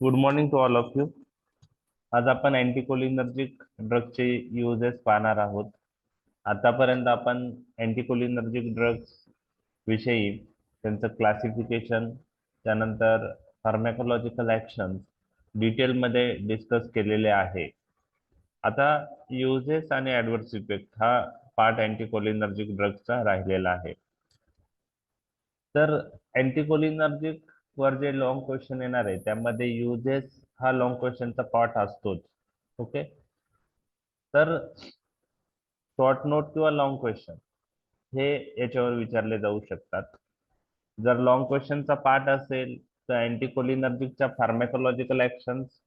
Good morning to all of you. आज आपण अँटीकोलिनर्जिक ड्रगचे uses पाहणार आहोत. आतापर्यंत आपण अँटीकोलिनर्जिक ड्रग्स विषयी त्यांचं क्लासिफिकेशन, त्यानंतर फार्मॅकोलॉजिकल ऍक्शन डिटेलमध्ये डिस्कस केलेले आहे. आता युजेस आणि ऍडव्हर्स इफेक्ट हा पार्ट अँटीकोलिनर्जिक ड्रग्सचा राहिलेला आहे. तर अँटीकोलिनर्जिक वर जे लॉंग क्वेश्चन येणार आहे त्यामध्ये युजेस हा लॉंग क्वेश्चनचा पार्ट असतोच. ओके, तर शॉर्ट नोट किंवा लॉंग क्वेश्चन हे याच्यावर विचारले जाऊ शकतात. जर लॉंग क्वेश्चनचा पार्ट असेल तर अँटीकोलिनर्जिकच्या फार्मॅकोलॉजिकल ऍक्शन्स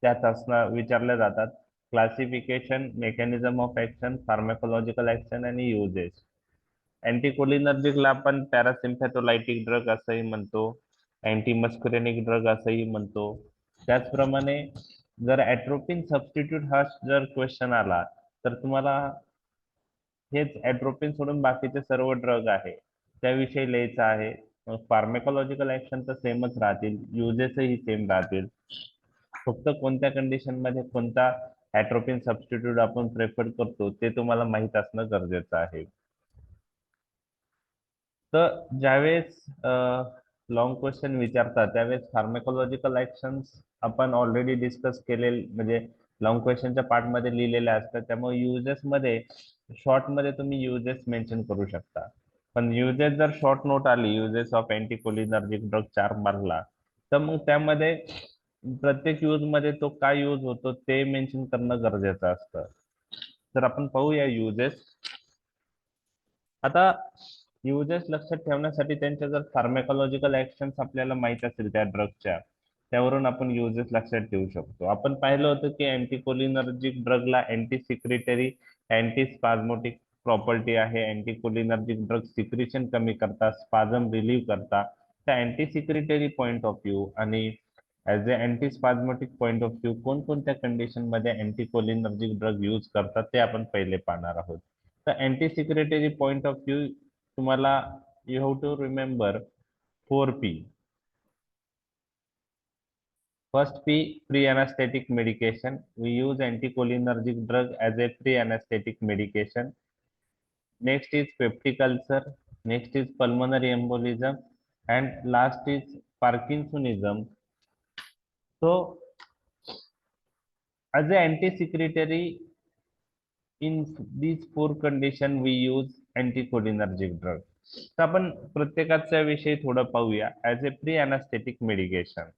त्यात असणार विचारले जातात. Classification, mechanism of action, pharmacological action आणि युजेस. अँटीकोलिनर्जिकला आपण पॅरासिम्पॅथोलायटिक ड्रग असंही म्हणतो, अँटी मस्करेनिक ड्रग असंही म्हणतो. त्याचप्रमाणे जर ॲट्रोपिन सबस्टिट्यूट हा जर क्वेश्चन आला तर तुम्हाला हेच ॲट्रोपिन सोडून बाकीचे सर्व ड्रग आहे त्याविषयी लिहायचं आहे. फार्मॅकोलॉजिकल ऍक्शन तर सेमच राहतील, युजेसही सेम राहतील. फक्त कोणत्या कंडिशन मध्ये कोणता ॲट्रोपिन सबस्टिट्यूट आपण प्रेफर करतो ते तुम्हाला माहित असणं गरजेचं आहे. तर ज्यावेळेस लॉंग क्वेश्चन विचारतात त्यावेळेस फार्मॅकोलॉजिकल ऍक्शन्स आपण ऑलरेडी डिस्कस केलेले, म्हणजे लॉंग क्वेश्चनच्या पार्ट मध्ये लिहिलेले असतात. त्यामुळे युजेस मध्ये शॉर्ट मध्ये तुम्ही युजेस मेन्शन करू शकता. पण युजेस जर शॉर्ट नोट आली, युजेस ऑफ अँटीकोलिनर्जिक ड्रग 4 मार्कला, तर मग त्यामध्ये प्रत्येक यूज मध्ये तो काय यूज होतो ते मेन्शन करणं गरजेचं असतं. तर आपण पाहूया युजेस. आता युजेस लक्षात ठेवण्यासाठी त्यांच्या जर फार्मॅकोलॉजिकल ऍक्शन्स आपल्याला माहित असेल त्या ड्रगच्या, त्यावरून आपण युजेस लक्षात ठेवू शकतो. आपण पाहिलं होतं की अँटीकोलिनर्जिक ड्रगला अँटी सिक्रेटरी, अँटी स्पाझमोटिक प्रॉपर्टी आहे. अँटीकोलिनर्जिक ड्रग सिक्रेशन कमी करता, स्पाझम रिलीव्ह करता. त्या anti secretory point of view आणि as a anti spasmodic point of view कोणकोणत्या कंडिशन मध्ये अँटीकोलिनर्जिक ड्रग यूज करतात ते आपण पहिले पाहणार आहोत. तर anti secretory point of view तुम्हाला, you have to remember 4P. First P, pre-anesthetic medication. We use anticholinergic drug as a pre-anesthetic medication. Next is peptic ulcer. Next is pulmonary embolism, and last is Parkinsonism. So, as an anti-secretory, in these four condition we use anticholinergic drug. तर आपण प्रत्येकाच्या विषयी थोडं पाहूया. As a pre anaesthetic medication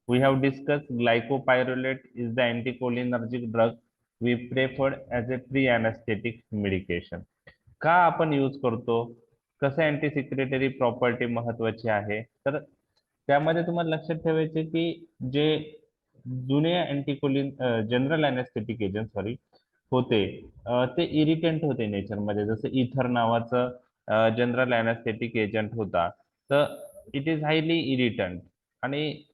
we have discussed glycopyrrolate is the anticholinergic drug we preferred as a pre-anesthetic medication. का आपण use करतो, कसं अँटी सिक्रेटरी प्रॉपर्टी महत्वाची आहे, तर त्यामध्ये तुम्हाला लक्षात ठेवायचे की जे जुने अँटीकोलिन जनरल अॅनेस्थेटिक एजंट होते, ते इरिटेंट होते नेचरमध्ये. जसं इथर नावाचं जनरल अॅनेस्थेटिक एजंट होता, तर इट इज हायली इरिटंट. आणि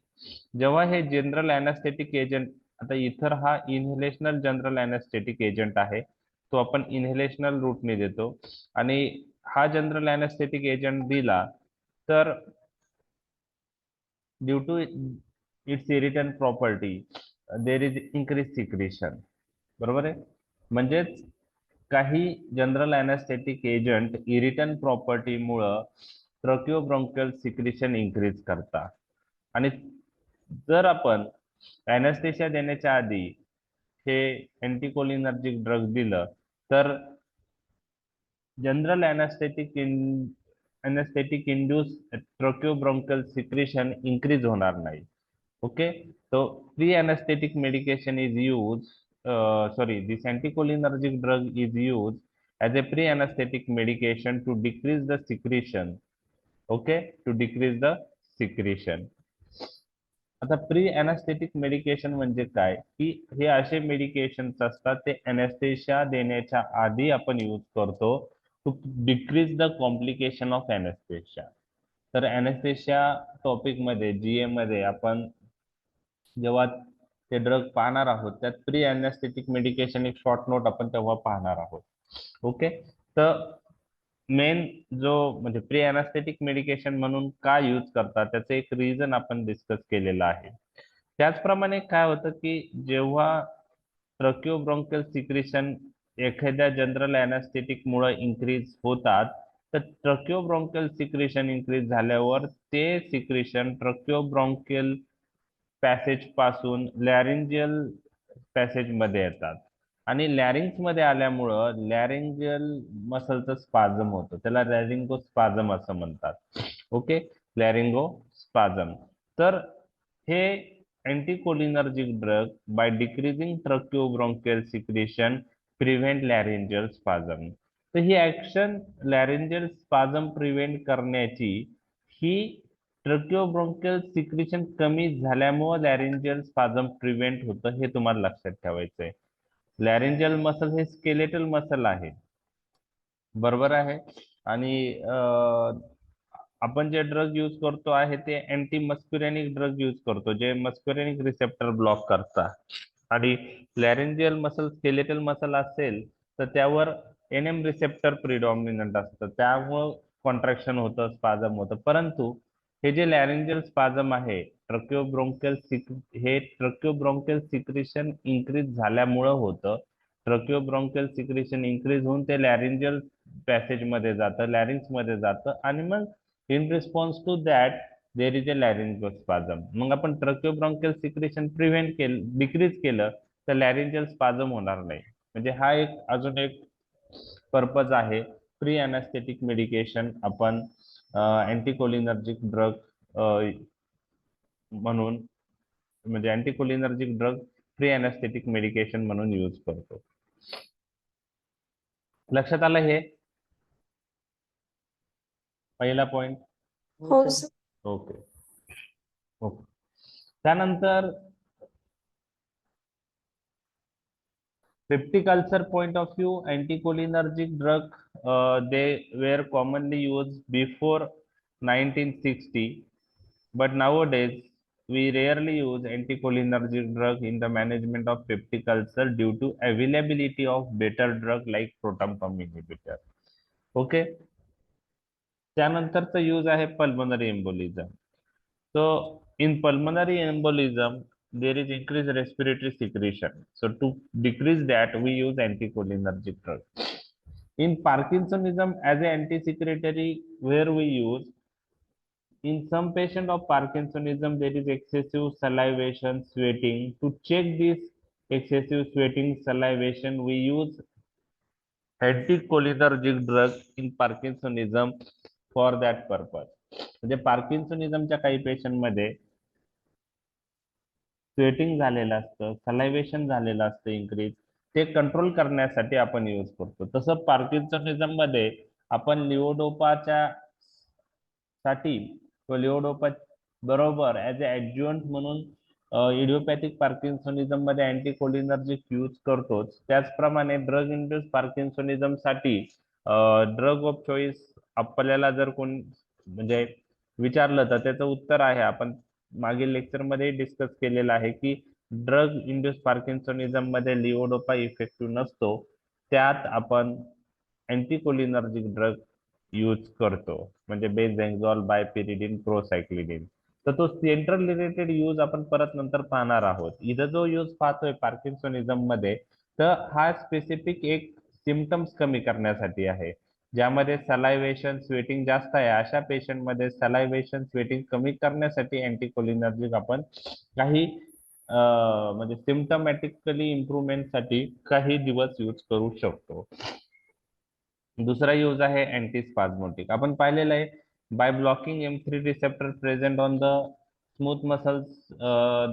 जेव्हा हे जनरल अॅनेस्थेटिक एजंट, आता इथर हा इन्हेलेशनल जनरल अॅनेस्थेटिक एजंट आहे, तो आपण इन्हेलेशनल रूटने देतो. आणि हा जनरल अॅनेस्थेटिक एजंट दिला तर due to its irritant property there is increase secretion. बरोबर आहे. म्हणजेच काही जनरल अॅनेस्थेटिक एजंट इरिटंट प्रॉपर्टीमुळं ट्रकिओब्रॉन्कियल सिक्रेशन इन्क्रीज करतात. आणि जर आपण अॅनेस्थेशिया देण्याच्या आधी हे अँटीकोलिनर्जिक ड्रग दिलं तर जनरल अॅनेस्थेटिक इंड्यूस ट्रकिओब्रॉन्कियल सिक्रेशन इन्क्रीज होणार नाही. Okay, so pre-anesthetic medication is used, this anticholinergic drug is used as a pre-anesthetic medication to decrease the secretion. Okay, to decrease the secretion. आता pre anaesthetic medication म्हणजे काय, की हे असे medications असतात ते अॅनेस्थेशिया देण्याच्या आधी आपण यूज करतो to decrease the complication of anaesthesia. तर अॅनेस्थेशिया टॉपिक मध्ये, जीए मध्ये आपण जेव्हा ते ड्रग पाहणार आहोत त्यात प्री अॅनेस्थेटिक मेडिकेशन एक शॉर्ट नोट आपण तेव्हा पाहणार आहोत. ओके, तर मेन जो म्हणजे प्री अॅनास्थेटिक मेडिकेशन म्हणून का यूज करतात त्याचं एक रिझन आपण डिस्कस केलेलं आहे. त्याचप्रमाणे काय होतं की जेव्हा ट्रकिओब्रॉन्कियल सिक्रेशन एखाद्या जनरल अॅनास्थेटिक मुळे इन्क्रीज होतात, तर ट्रकिओब्रॉन्कियल सिक्रेशन इन्क्रीज झाल्यावर ते सिक्रेशन ट्रकिओब्रॉन्कियल पॅसेज पासून लॅरिंजियल पॅसेज मध्ये येतात आणि लॅरिंग्स मध्ये आल्यामुळं लॅरिंजियल मसलचं स्पाझम होतं, त्याला लॅरिंगो स्पाझम असं म्हणतात. Okay, laryngospasm. तर हे anticholinergic drug by decreasing tracheobronchial secretion prevent laryngeal spasm. तर ही ऍक्शन लॅरिंजियल स्पाझम प्रिव्हेंट करण्याची ही ट्रकिओब्रॉन्कियल सिक्रेशन कमी झाल्यामुळे लॅरिंजियल स्पाझम प्रिव्हेंट होतं, हे तुम्हाला लक्षात ठेवायचंय. लॅरिंजियल मसल हे स्केलेटल मसल आहे, बरोबर आहे. आणि आपण जे ड्रग यूज करतो आहे ते अँटी मस्क्युरेनिक ड्रग यूज करतो, जे मस्क्युरेनिक रिसेप्टर ब्लॉक करतात. आणि लॅरेंजियल मसल स्केलेटल मसल असेल तर त्यावर एनएम रिसेप्टर प्रिडॉमिनंट असतं, त्यामुळं कॉन्ट्रॅक्शन होतं, स्पाझम होतं. परंतु हे जे लॅरेंजियल स्पाझम आहे हे ट्रकिओब्रॉन्कियल सिक्रेशन इन्क्रीज झाल्यामुळं होतं. ट्रकिओब्रॉन्कियल सिक्रेशन इन्क्रीज होऊन ते लॅरेंजियल पॅसेज मध्ये जातं, लॅरिंग्स मध्ये जातं आणि मग in response to that there is a laryngospasm. मग आपण ट्रकिओब्रॉन्कियल सिक्रेशन प्रिव्हेंट केलं, डिक्रीज केलं, तर लॅरिंजियल स्पाझम होणार नाही. म्हणजे हा एक अजून एक पर्पज आहे. प्री अॅनास्थेटिक मेडिकेशन आपण अँटीकोलिनर्जिक ड्रग म्हणून, म्हणजे अँटीकोलिनर्जिक ड्रग प्री अॅनास्थेटिक मेडिकेशन म्हणून यूज करतो. लक्षात आलं हे पहिला पॉइंट? हो सर. Okay okay. त्यानंतर peptic ulcer point of view, anticholinergic drug they were commonly used before 1960, but nowadays we rarely use anticholinergic drug in the management of peptic ulcer due to availability of better drug like proton pump inhibitor. Okay. त्यानंतरचा use आहे pulmonary embolism. So in pulmonary embolism, there is increased respiratory secretion. So to decrease that, we use anticholinergic drug. In Parkinsonism, as an anti-secretory, where we use in some patient of Parkinsonism, there is excessive salivation, sweating. To check this excessive sweating, salivation, we use anticholinergic drug in Parkinsonism for that purpose. म्हणजे पार्किन्सोनिझमच्या काही patient मध्ये sweating झालेलं असतं, सलायव्हेशन झालेलं असतं increase, ते control करण्यासाठी आपण यूज करतो. तसं पार्किन्सनिझम मध्ये आपण लिओडोपाच्या साठी लिओडोपा बरोबर ऍज अ ऍड्ज्युएंट म्हणून इडिओपॅथिक पार्किन्सोनिझम मध्ये अँटीकोलिनर्जिक यूज करतोच. त्याचप्रमाणे ड्रग इंड्यूस पार्किन्सोनिझम साठी ड्रग ऑफ चॉईस आपल्याला जर कोण म्हणजे विचारलं तर त्याचं उत्तर आहे, आपण मागील लेक्चर मध्ये डिस्कस केलेलं आहे की ड्रग इंड्यूस पार्किन्सोनिझम मध्ये लिओडोपा इफेक्टिव्ह नसतो, त्यात आपण अँटीकोलिनर्जिक ड्रग यूज करतो, म्हणजे बेझेंझॉल, बायपिरिडिन, प्रोसायक्लिडिन. तर तो सेंट्रल रिलेटेड यूज आपण परत नंतर पाहणार आहोत. इथं जो यूज पाहतोय पार्किन्सोनिझम मध्ये, तर हा स्पेसिफिक एक सिमटम्स कमी करण्यासाठी आहे, ज्यामध्ये सलायव्हेशन स्वेटिंग जास्त आहे. अशा पेशंट मध्ये सलायव्हेशन स्वेटिंग कमी करण्यासाठी अँटीकोलिनर्जिक आपण काही म्हणजे सिम्टमॅटिकली इम्प्रुव्हमेंटसाठी काही दिवस यूज करू शकतो. दुसरा यूज आहे अँटीस्पाझमोटिक. आपण पाहिलेलं आहे by blocking M3 receptor present on the smooth muscles,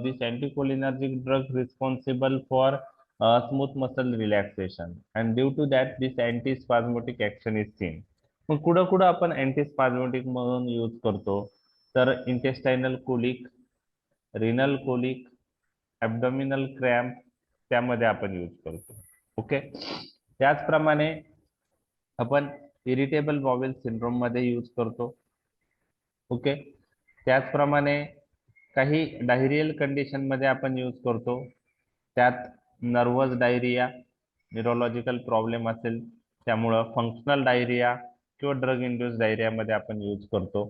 this anticholinergic drug responsible for smooth muscle relaxation and due to that this antispasmodic action is seen. मग कुठं कुठं आपण अँटीस्पाझमोटिक म्हणून यूज करतो, तर intestinal colic, renal colic, abdominal cramp, त्यामध्ये आपण use करतो. ओके. त्याचप्रमाणे आपण इरिटेबल बॉवेल सिंड्रोम मध्ये यूज करतो. ओके. त्याचप्रमाणे काही डायरियल कंडिशन मध्ये आपण यूज करतो, त्यात नर्वस डायरिया, न्यूरोलॉजिकल प्रॉब्लेम असेल त्यामुळं फंक्शनल डायरिया किंवा ड्रग इंड्यूस डायरिया मध्ये आपण यूज करतो.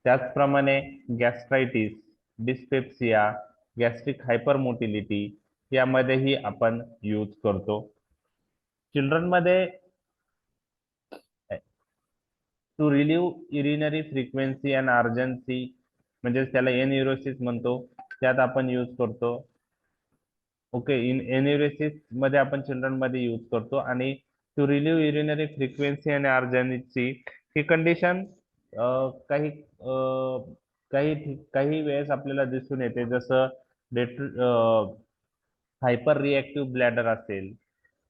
त्याचप्रमाणे गॅस्ट्रायटिस, डिस्पेप्सिया, गॅस्ट्रिक हायपरमोटिलिटी यामध्येही आपण यूज करतो. चिल्ड्रन मध्ये to relieve urinary frequency and urgency म्हणजे त्याला एन्युरोसिस म्हणतो, त्यात आपण यूज करतो. ओके, इन एन्युरोसिस मध्ये आपण चिल्ड्रन मध्ये यूज करतो. आणि टू रिलीव्ह युरिनरी फ्रिक्वेन्सी आणि अर्जन्सी ही कंडिशन काही काही वेळेस आपल्याला दिसून येते, जसं हायपर रिएक्टिव्ह ब्लॅडर असेल,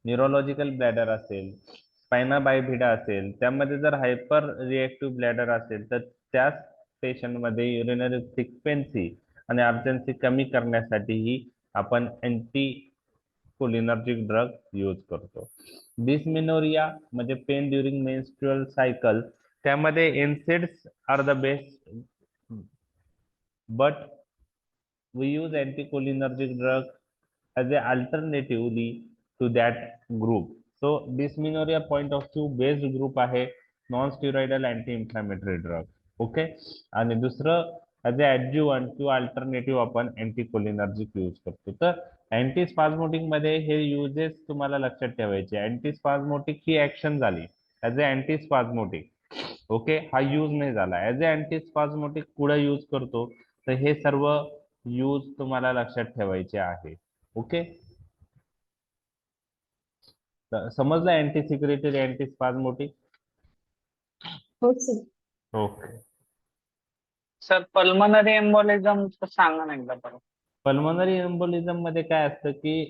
न्यूरोलॉजिकल ब्लॅडर असेल, स्पायना बायफिडा असेल, त्यामध्ये जर हायपर रिएक्टिव्ह ब्लॅडर असेल तर त्याच पेशंटमध्ये युरिनरी फ्रिक्वेन्सी आणि अर्जन्सी कमी करण्यासाठीही आपण अँटी कोलिनर्जिक ड्रग यूज करतो. डिस्मेनोरिया म्हणजे पेन ड्युरिंग मेन्स्ट्रुअल सायकल, त्यामध्ये NSAIDs are the best, but we use anticholinergic drug as a alternatively to that group. So dysmenorrhea point of view based group आहे non steroidal anti inflammatory drug. Okay, आणि दुसरं as a ॲड्ज्युवंट किंवा alternative आपण अँटीकोलिनर्जिक use करतो. तर अँटीस्पाझमोटिक मध्ये हे uses तुम्हाला लक्षात ठेवायचे. अँटीस्पाझमोटिक ही ऍक्शन झाली ॲज अ अँटीस्पाझमोटिक. ओके, हा यूज नाही झाला. ॲज अ अँटीस्पाझमोटिक पुढे यूज करतो. तर हे सर्व यूज तुम्हाला लक्षात ठेवायचे आहे. ओके, समजलं अँटी सिक्रेटरी अँटी स्पाझमोटिक? हो sir. Okay. Sir pulmonary embolism सांगा ना एकदा परत. पल्मोनरी एम्बोलिझम मध्ये काय असतं की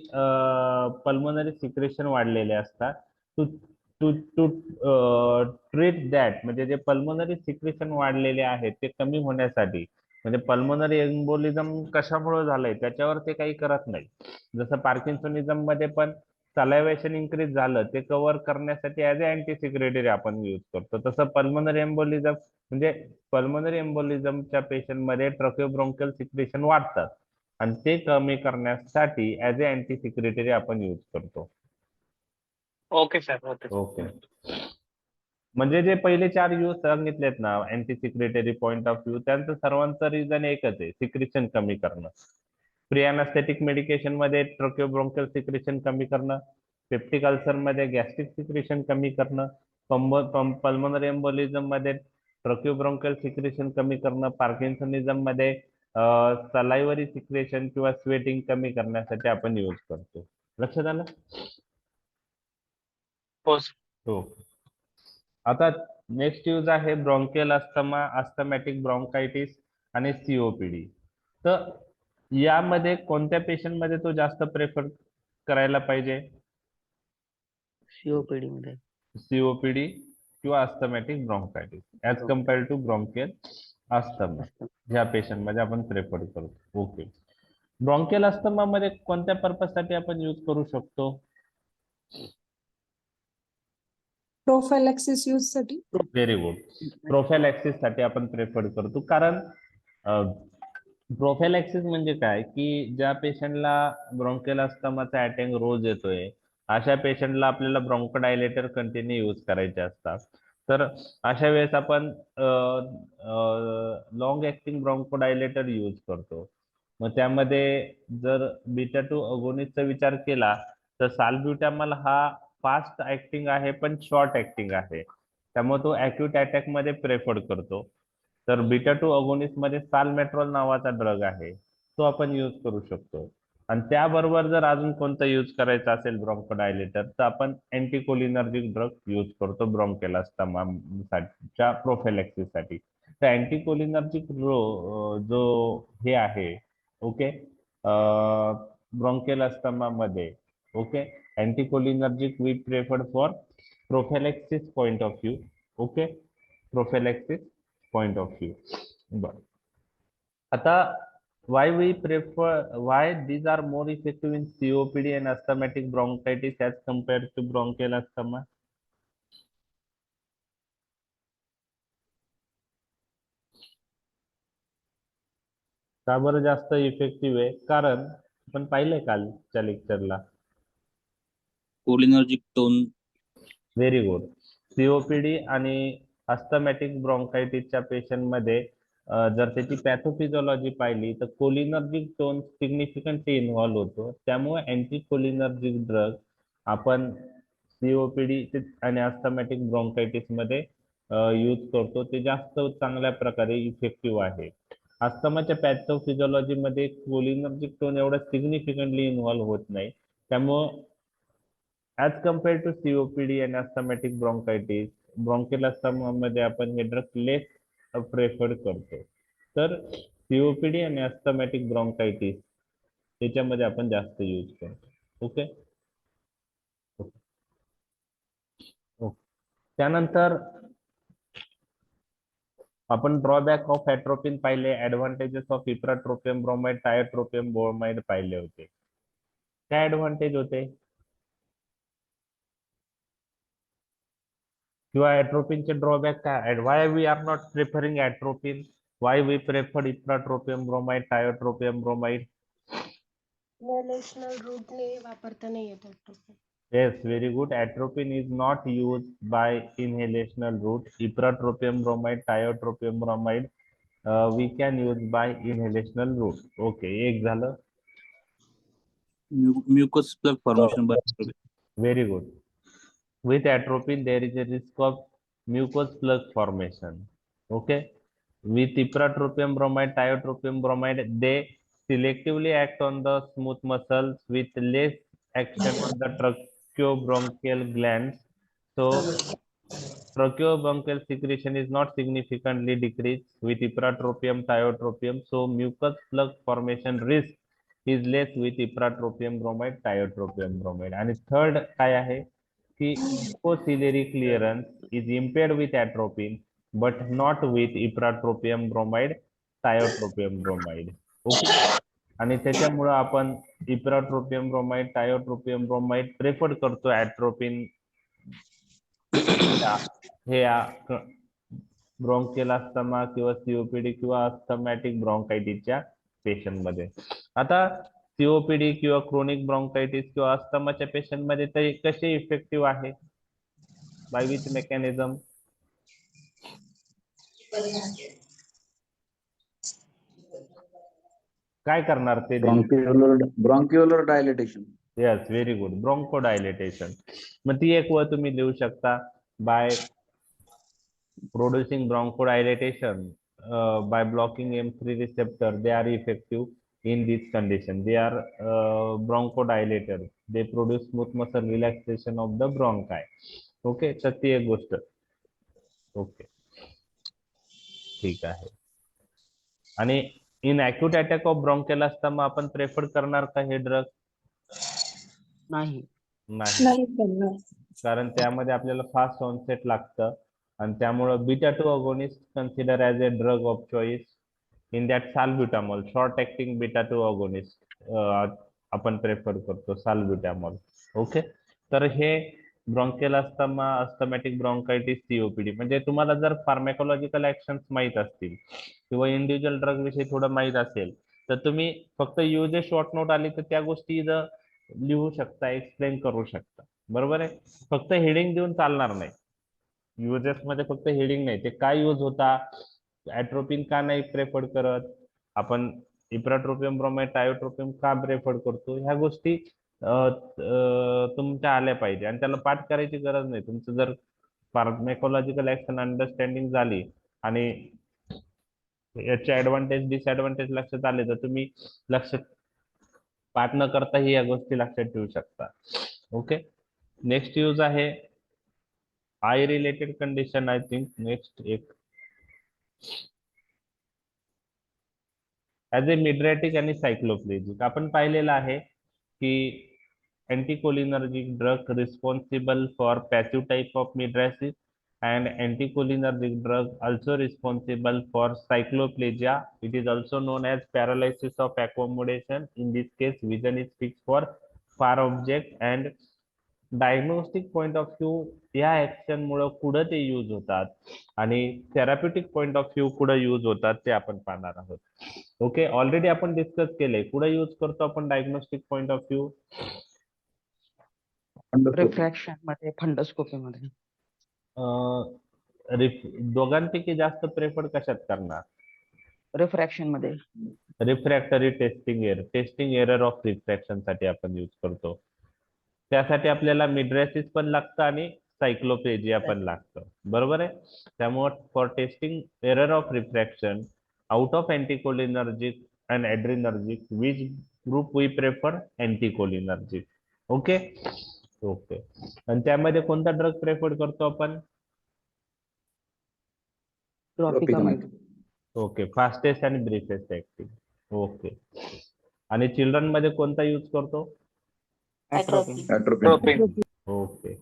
पल्मोनरी सिक्रेशन वाढलेले असतात. To to to treat that म्हणजे जे पल्मोनरी सिक्रेशन वाढलेले आहेत ते कमी होण्यासाठी, म्हणजे पल्मोनरी एम्बोलिझम कशामुळे झालंय त्याच्यावर ते काही करत नाही. जसं पार्किन्सोनिझम मध्ये पण सलायवेशन इन्क्रीज झालं ते कव्हर करण्यासाठी ऍज अ अँटी सिक्रेटरी आपण यूज करतो. तसं पल्मोनरी एम्बोलिझम म्हणजे पल्मोनरी एम्बोलिझमच्या पेशंटमध्ये ट्रकिओब्रोंकियल सिक्रेशन वाढतात आणि ते कमी करण्यासाठी ऍज अ अँटी सिक्रेटरी आपण यूज करतो. Okay sir. ओके, म्हणजे जे पहिले 4 यूज सांगितलेत ना anti secretory point of view, त्यांचं सर्वांचं रिझन एकच आहे, सिक्रेशन कमी करणं. प्री अनॅस्थेटिक मेडिकेशन मध्ये ट्रकिओब्रोंकियल सिक्रेशन कमी करणं, पेप्टिक अल्सर मध्ये गॅस्ट्रिक सिक्रेशन कमी करणं, पल्मोनरी एम्बोलिझम मध्ये ट्रकिओब्रोंकियल सिक्रेशन कमी करणं, पार्किन्सनिझम मध्ये सलायवरी सिक्रेशन किंवा स्वेटिंग कमी करण्यासाठी आपण यूज करतो. लक्षात आलं? हो सर. हो. आता नेक्स्ट यूज आहे ब्रॉन्कियल अस्थमा, अस्थमॅटिक ब्रॉन्कायटिस आणि सीओपीडी. तर यामध्ये कोणत्या पेशंट मध्ये तो जास्त प्रेफर करायला पाहिजे? सीओपीडी मध्ये. सीओपीडी किंवा asthmatic bronchitis as compare to bronchial asthma, ह्या पेशंट मध्ये आपण प्रेफर करतो. ओके, ब्रॉन्कियल अस्थमा मध्ये कोणत्या पर्पज साठी आपण यूज करू शकतो? प्रोफायलॅक्सिस यूज साठी. Very good. प्रोफायलॅक्सिस साठी आपण प्रेफर करतो. कारण प्रोफायलॅक्सिस म्हणजे काय की ज्या पेशंटला ब्रॉन्कियल अस्थमाचा अटॅक रोज येतोय अशा पेशंटला आपल्याला ब्रॉन्कोडायलेटर कंटिन्यू यूज करायचे असतात. तर अशा वेळेस आपण लॉंग ऍक्टिंग ब्रॉन्कोडायलेटर यूज करतो. मग त्यामध्ये जर बीटा 2 अगोनिस्टचा विचार केला तर साल्ब्युटामॉल हा फास्ट ऍक्टिंग आहे पण शॉर्ट ऍक्टिंग आहे, त्यामुळे तो अॅक्यूट अटॅक मध्ये प्रेफर करतो. तर बीटा 2 अगोनिस्ट मध्ये साल्मेट्रॉल नावाचा ड्रग आहे, तो आपण यूज करू शकतो. आणि त्याबरोबर जर अजून कोणता यूज करायचा असेल ब्रॉन्कोडायलेटर तर आपण अँटीकोलिनर्जिक ड्रग यूज करतो ब्रॉन्कियल अस्थमाच्या प्रोफायलॅक्सिस साठी. तर अँटीकोलिनर्जिक जो हे आहे, ओके, ब्रॉन्कियल अस्थमा मध्ये, okay, anticholinergic we preferred for prophylaxis point of view. Okay, prophylaxis point of view. बरं, आता why we prefer, why these are more effective in COPD and asthmatic bronchitis as compared to bronchial asthma? का बरं जास्त effective आहे? कारण आपण पाहिलंय कालच्या लेक्चरला. Cholinergic tone. Very good. COPD आणि अस्थमॅटिक ब्रॉन्कायटिसच्या पेशंट मध्ये जर त्याची पॅथोफिजिओलॉजी पाहिली तर कोलिनर्जिक टोन सिग्निफिकंटली इन्व्हॉल्व्ह होतो. त्यामुळे अँटी कोलिनर्जिक ड्रग आपण सीओपीडी आणि अस्थमॅटिक ब्रोंकायटिस मध्ये यूज करतो. ते जास्त चांगल्या प्रकारे इफेक्टिव्ह आहे. अस्थमाच्या पॅथोफिजिओलॉजी मध्ये कोलिनर्जिक टोन एवढा सिग्निफिकंटली इन्व्हॉल्व्ह होत नाही. त्यामुळं ऍज कम्पेअर टू सीओपीडी आणि अस्थमॅटिक ब्रोंकायटिस, ब्रोंकियल अस्थमा मध्ये आपण हे ड्रग लेस प्रेफर्ड करतो. तर सीओपीडी आणि अस्थमॅटिक ब्रोंकायटिस त्याच्यामध्ये आपण जास्त यूज करतो. ओके. त्यानंतर आपण ड्रॉबॅक ऑफ ॲट्रोपिन पाहिले, advantages of ipratropium bromide, tiotropium bromide पाहिले होते. काय ऍडव्हान्टेज होते किंवा ॲट्रोपिनचे ड्रॉबॅक काय? Why we are not preferring atropine, why we preferred ipratropium bromide, tiotropium bromide? Inhalational route ने वापरता नाही येत atropine. Yes, very good. Atropine is not used by inhalational route. Ipratropium bromide, tiotropium bromide, we can use by inhalational route. Okay, एक झालं. Mucus plug formation बरोबर. Very good. With atropine, there is a risk of mucous plug formation. Okay. With ipratropium bromide, tiotropium bromide, they selectively act on the smooth muscles with less action on the tracheobronchial glands. So tracheobronchial secretion is not significantly decreased with ipratropium, tiotropium. So mucus plug formation risk is less with ipratropium bromide, tiotropium bromide. And third काय आहे की mucociliary clearance is impaired with atropine but not with ipratropium bromide, tiotropium bromide. Okay. आणि त्याच्यामुळं आपण ipratropium bromide, tiotropium bromide prefer करतो atropine हे bronchial asthma किंवा COPD किंवा अस्थमॅटिक ब्रोंकायटिसच्या पेशंट मध्ये. आता सीओपीडी किंवा क्रोनिक ब्रोंकायटिस किंवा अस्थमाच्या पेशंट मध्ये ते कसे इफेक्टिव्ह आहे? By which mechanism? काय करणार ते? Bronchiolar dilatation. Yes, very good. Bronchodilatation. मग ती एक वर तुम्ही लिहू शकता. By producing bronchodilation by blocking M3 receptor, they are effective in this condition. They are bronchodilators. They produce smooth muscle relaxation of the bronchi. Okay, तर ती एक गोष्ट. ओके, ठीक आहे. आणि in acute attack of bronchial asthma आपण prefer करणार का हे ड्रग? नाही. नाही करणार. कारण त्यामध्ये आपल्याला फास्ट ऑनसेट लागतं आणि त्यामुळं beta 2 agonist consider as a drug of choice in that salbutamol, short acting beta 2 agonist आपण प्रेफर करतो साल्ब्युटामॉल. ओके. तर हे bronchial asthma, asthmatic bronchitis, COPD म्हणजे तुम्हाला जर फार्मॅकोलॉजिकल ऍक्शन्स माहीत असतील किंवा इंडिव्हिज्युअल ड्रग विषयी थोडं माहीत असेल तर तुम्ही फक्त युजेस शॉर्ट नोट आली तर त्या गोष्टी लिहू शकता, एक्सप्लेन करू शकता. बरोबर आहे. फक्त हेडिंग देऊन चालणार नाही. युजेस मध्ये फक्त हेडिंग नाही, ते काय यूज होता, ॲट्रोपिन का नाही प्रेफर करत, आपण इप्राट्रोपियम ब्रोमाइड, टायोट्रोपियम का प्रेफर करतो, ह्या गोष्टी तुमच्या आल्या पाहिजे. आणि त्याला पाठ करायची गरज नाही. तुमचं जर फार्मॅकोलॉजिकल ऍक्शन अंडरस्टँडिंग झाली आणि याचे ऍडव्हान्टेज डिसएडव्हान्टेज लक्षात आले तर तुम्ही पाठ न करताही या गोष्टी लक्षात ठेवू शकता. ओके. नेक्स्ट यूज आहे eye related condition. I think next एक ऍज ए मिड्रॅटिक आणि सायक्लोप्लेजिक आपण पाहिलेलं आहे की anticholinergic drug responsible for passive type of mydriasis and anticholinergic drug also responsible for cycloplegia. It is also known as paralysis of accommodation. In this case, vision is fixed for far object and diagnostic point of view या action मुळे कुठं ते use होतात आणि therapeutic point of view कुठं use होतात ते आपण पाहणार आहोत. ओके. ऑलरेडी आपण डिस्कस केलंय कुठं यूज करतो आपण diagnostic point of view. Refraction मध्ये, फंडोस्कोपी मध्ये. दोघांपैकी जास्त प्रेफर कशात करणार? रिफ्रॅक्शन मध्ये रिफ्रॅक्टरी टेस्टिंग एरर ऑफ रिफ्रॅक्शन साठी आपण यूज करतो. त्यासाठी आपल्याला मिड्रेसिस पण लागतं आणि सायक्लोपेजिया पण लागतं, बरोबर आहे. त्यामुळे for testing error of refraction out of anticholinergic and adrenergic which group we prefer anticholinergic. Okay okay. आणि त्यामध्ये कोणता ड्रग प्रेफर करतो आपण? ट्रॉपिकामाइड. ओके, फास्टेस्ट आणि ब्रीफेस्ट ऍक्टिंग. ओके. आणि चिल्ड्रन मध्ये कोणता यूज करतो? ॲट्रोपिन. Atropine. ओके.